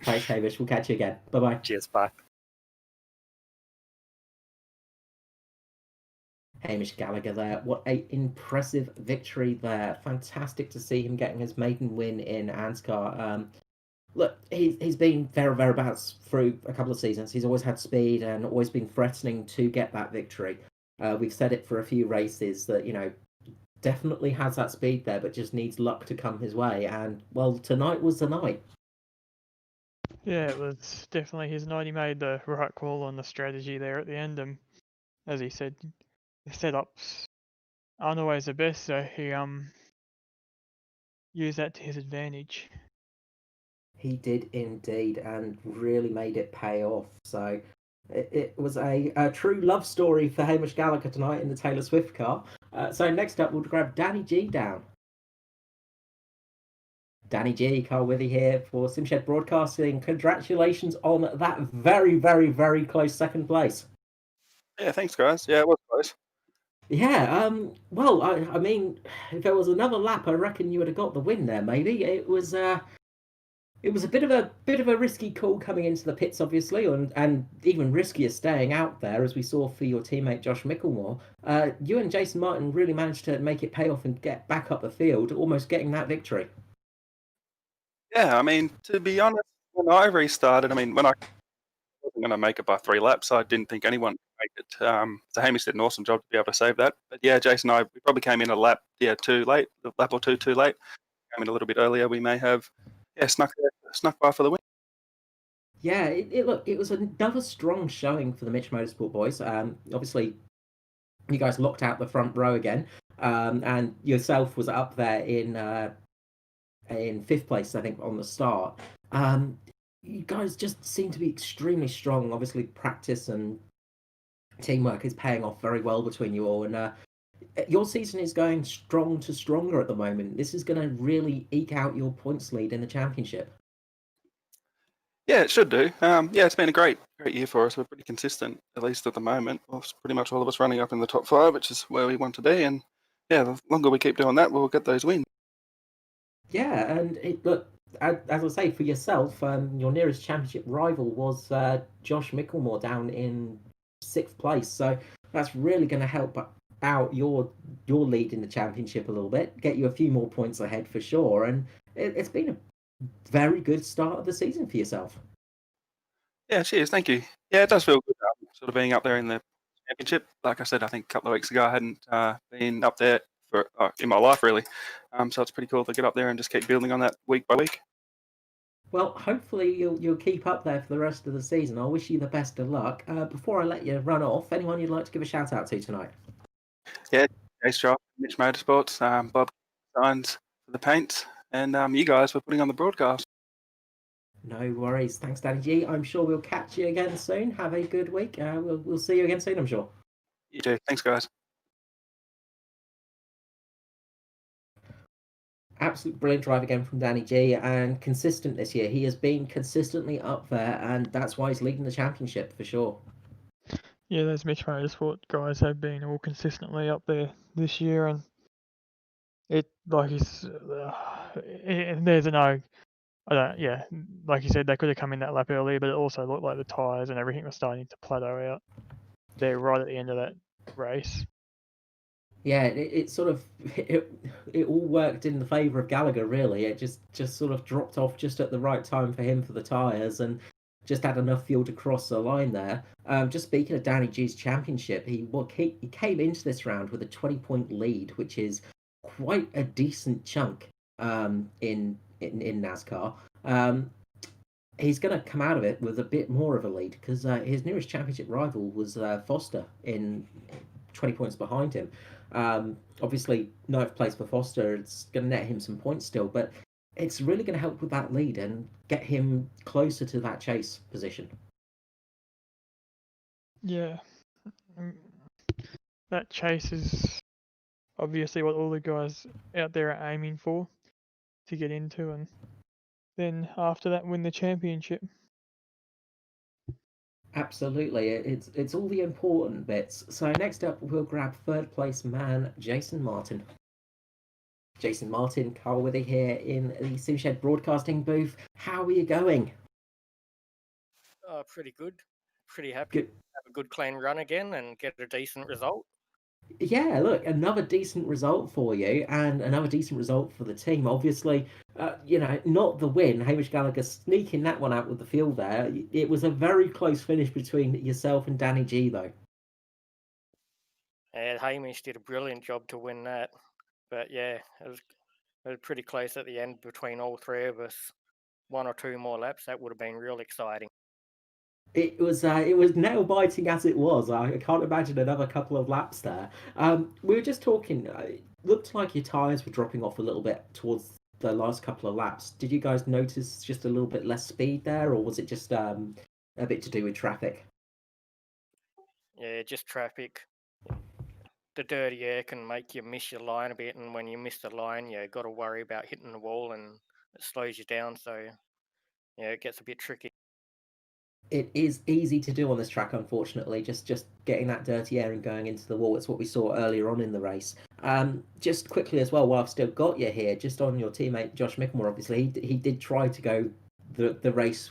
Thanks, Hamish. We'll catch you again. Bye-bye. Cheers. Bye. Hamish Gallagher there. What a impressive victory there. Fantastic to see him getting his maiden win in ANZCAR. Look, he's been thereabouts through a couple of seasons. He's always had speed and always been threatening to get that victory. We've said it for a few races that, definitely has that speed there, but just needs luck to come his way. And, well, tonight was the night. Yeah, it was definitely his night. He made the right call on the strategy there at the end. And as he said, the setups aren't always the best, so he used that to his advantage. He did indeed, and really made it pay off. So it was a true love story for Hamish Gallagher tonight in the Taylor Swift car. So next up, we'll grab Danny G down. Danny G, Carl Withy here for Simshed Broadcasting. Congratulations on that very, very, very close second place. Yeah, thanks, guys. Yeah, it was close. Yeah, well, I mean, if there was another lap, I reckon you would have got the win there. Maybe it was a bit of a risky call coming into the pits, obviously, and even riskier staying out there, as we saw for your teammate Josh Mickelmore. You and Jason Martin really managed to make it pay off and get back up the field, almost getting that victory. Yeah, I mean, to be honest, when I restarted, I mean, when I was going to make it by 3 laps. I didn't think anyone would make it. So Hamish did an awesome job to be able to save that. But yeah, Jason and I, we probably came in a lap too late, a lap or two too late. Came in a little bit earlier. We may have snuck by for the win. Yeah, it was another strong showing for the Mitch Motorsport boys. Obviously, you guys locked out the front row again, and yourself was up there in 5th place, I think, on the start. You guys just seem to be extremely strong. Obviously, practice and teamwork is paying off very well between you all, and your season is going strong to stronger at the moment. This is going to really eke out your points lead in the championship. Yeah, it should do. It's been a great year for us. We're pretty consistent, at least at the moment. Well, it's pretty much all of us running up in the top 5, which is where we want to be. And yeah, the longer we keep doing that, we'll get those wins. Yeah, and look, as I say, for yourself, your nearest championship rival was Josh Micklemore down in 6th place. So that's really going to help out your lead in the championship a little bit, get you a few more points ahead for sure. And it's been a very good start of the season for yourself. Yeah, cheers. Thank you. Yeah, it does feel good sort of being up there in the championship. Like I said, I think a couple of weeks ago I hadn't been up there for in my life really. So it's pretty cool to get up there and just keep building on that week by week. Well, hopefully you'll keep up there for the rest of the season. I wish you the best of luck. Before I let you run off, anyone you'd like to give a shout out to tonight? Yeah, Ace Drop, Mitch Motorsports, Bob Signs for the paint, and you guys for putting on the broadcast. No worries. Thanks, Danny G. I'm sure we'll catch you again soon. Have a good week. We'll see you again soon, I'm sure. You too. Thanks, guys. Absolute brilliant drive again from Danny G, and consistent this year. He has been consistently up there, and that's why he's leading the championship for sure. Yeah, those Mitch Motorsport guys have been all consistently up there this year, and there's a no. Yeah, like you said, they could have come in that lap earlier, but it also looked like the tyres and everything was starting to plateau out there right at the end of that race. Yeah, it sort of it all worked in the favour of Gallagher. Really, it just sort of dropped off just at the right time for him for the tyres, and just had enough fuel to cross the line there. Just speaking of Danny G's championship, he came into this round with a 20-point lead, which is quite a decent chunk in NASCAR. He's going to come out of it with a bit more of a lead because his nearest championship rival was Foster in 20 points behind him. Obviously, 9th place for Foster, it's going to net him some points still, but it's really going to help with that lead and get him closer to that chase position. Yeah. That chase is obviously what all the guys out there are aiming for to get into, and then after that win the championship. Absolutely, it's all the important bits. So next up, we'll grab 3rd place man Jason Martin. Jason Martin, Carl Withy here in the Simshed broadcasting booth. How are you going? Pretty good. Pretty happy to have a good clean run again and get a decent result. Yeah, look, another decent result for you and another decent result for the team. Obviously, not the win. Hamish Gallagher sneaking that one out with the field there. It was a very close finish between yourself and Danny G, though. And Hamish did a brilliant job to win that. But yeah, it was pretty close at the end between all three of us. 1 or 2 more laps, that would have been real exciting. It was nail biting as it was. I can't imagine another couple of laps there. We were just talking. It looked like your tyres were dropping off a little bit towards the last couple of laps. Did you guys notice just a little bit less speed there, or was it just a bit to do with traffic? Yeah, just traffic. The dirty air can make you miss your line a bit, and when you miss the line, you got to worry about hitting the wall, and it slows you down. So yeah, it gets a bit tricky. It is easy to do on this track, unfortunately, just getting that dirty air and going into the wall. It's what we saw earlier on in the race. Just quickly as well, while I've still got you here, just on your teammate Josh Micklemore, obviously, he did try to go the race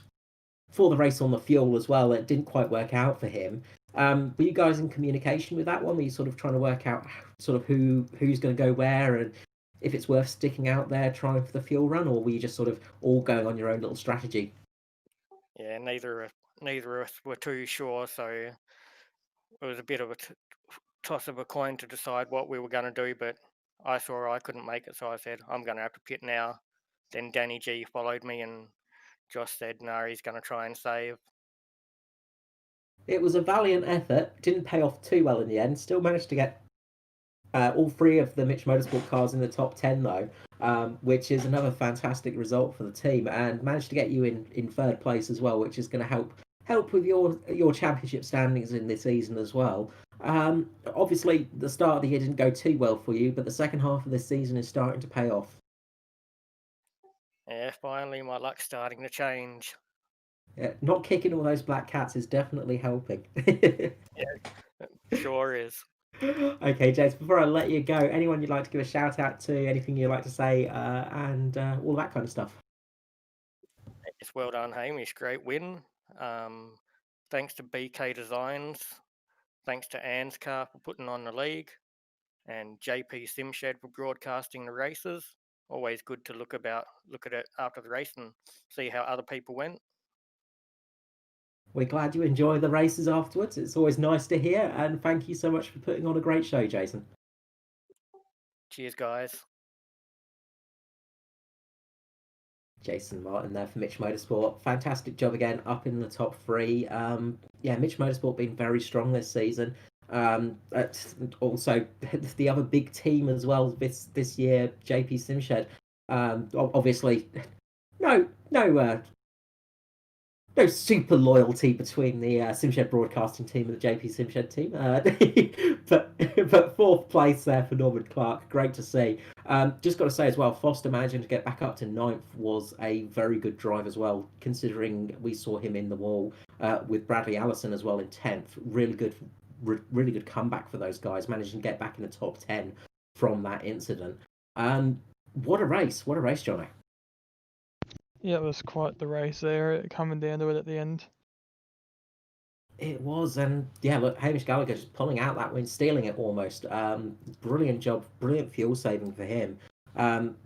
for the race on the fuel as well. It didn't quite work out for him. Were you guys in communication with that one? Were you sort of trying to work out sort of who's going to go where and if it's worth sticking out there trying for the fuel run, or were you just sort of all going on your own little strategy? Yeah, neither neither of us were too sure, so it was a bit of a toss of a coin to decide what we were going to do. But I saw I couldn't make it, so I said I'm going to have to pit now. Then Danny G followed me, and Josh said no, he's going to try and save. It was a valiant effort. Didn't pay off too well in the end. Still managed to get all three of the Mitch Motorsport cars in the top 10 though, which is another fantastic result for the team, and managed to get you in third place as well, which is going to help with your championship standings in this season as well. Obviously, the start of the year didn't go too well for you, but the second half of this season is starting to pay off. Yeah, finally my luck's starting to change. Yeah, not kicking all those black cats is definitely helping. Sure is. Okay, James, before I let you go, anyone you'd like to give a shout out to, anything you'd like to say, and all that kind of stuff? Yes, well done, Hamish. Great win. Thanks to BK Designs. Thanks to ANZCAR for putting on the league. And JP Simshed for broadcasting the races. Always good to look at it after the race and see how other people went. We're glad you enjoy the races afterwards. It's always nice to hear, and thank you so much for putting on a great show, Jason. Cheers, guys. Jason Martin there for Mitch Motorsport. Fantastic job again, up in the top three. Mitch Motorsport been very strong this season. Also, the other big team as well this year, JP Simshed. Obviously, no super loyalty between the Simshed broadcasting team and the JP Simshed team, but fourth place there for Norman Clark. Great to see. Just got to say as well, Foster managing to get back up to 9th was a very good drive as well, considering we saw him in the wall with Bradley Allison as well in 10th. Really good comeback for those guys, managing to get back in the top 10 from that incident. What a race, Johnny. Yeah, it was quite the race there, coming down to it at the end. It was, and yeah, look, Hamish Gallagher just pulling out that win, stealing it almost. Brilliant job, brilliant fuel saving for him.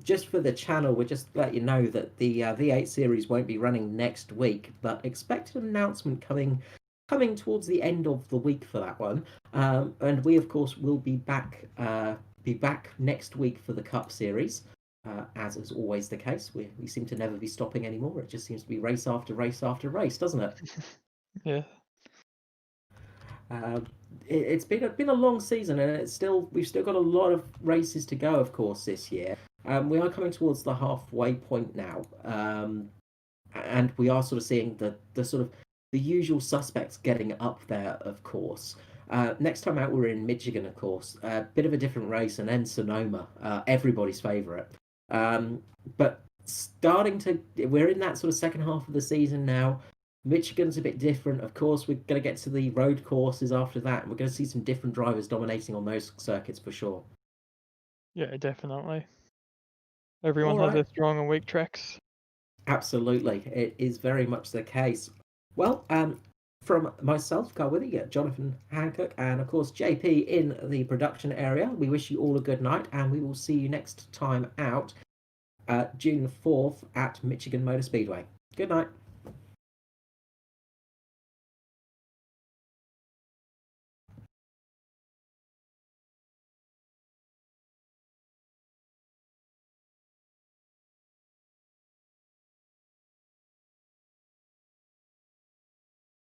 Just for the channel, we'll just let you know that the V8 series won't be running next week, but expect an announcement coming towards the end of the week for that one. And we, of course, will be back next week for the Cup series. As is always the case, we seem to never be stopping anymore. It just seems to be race after race after race, doesn't it? Yeah. It's been a long season, and we've still got a lot of races to go, of course, this year. We are coming towards the halfway point now, and we are sort of seeing the sort of the usual suspects getting up there, of course. Next time out, we're in Michigan, of course. A bit of a different race, and then Sonoma, everybody's favourite. But we're in that sort of second half of the season now. Michigan's a bit different. Of course, we're going to get to the road courses after that. We're going to see some different drivers dominating on those circuits for sure. Yeah, definitely. Everyone has their strong and weak tracks. Absolutely. It is very much the case. Well, from myself, Carl Withy, Jonathan Hancock, and of course JP in the production area, we wish you all a good night, and we will see you next time out, June 4th at Michigan Motor Speedway. Good night.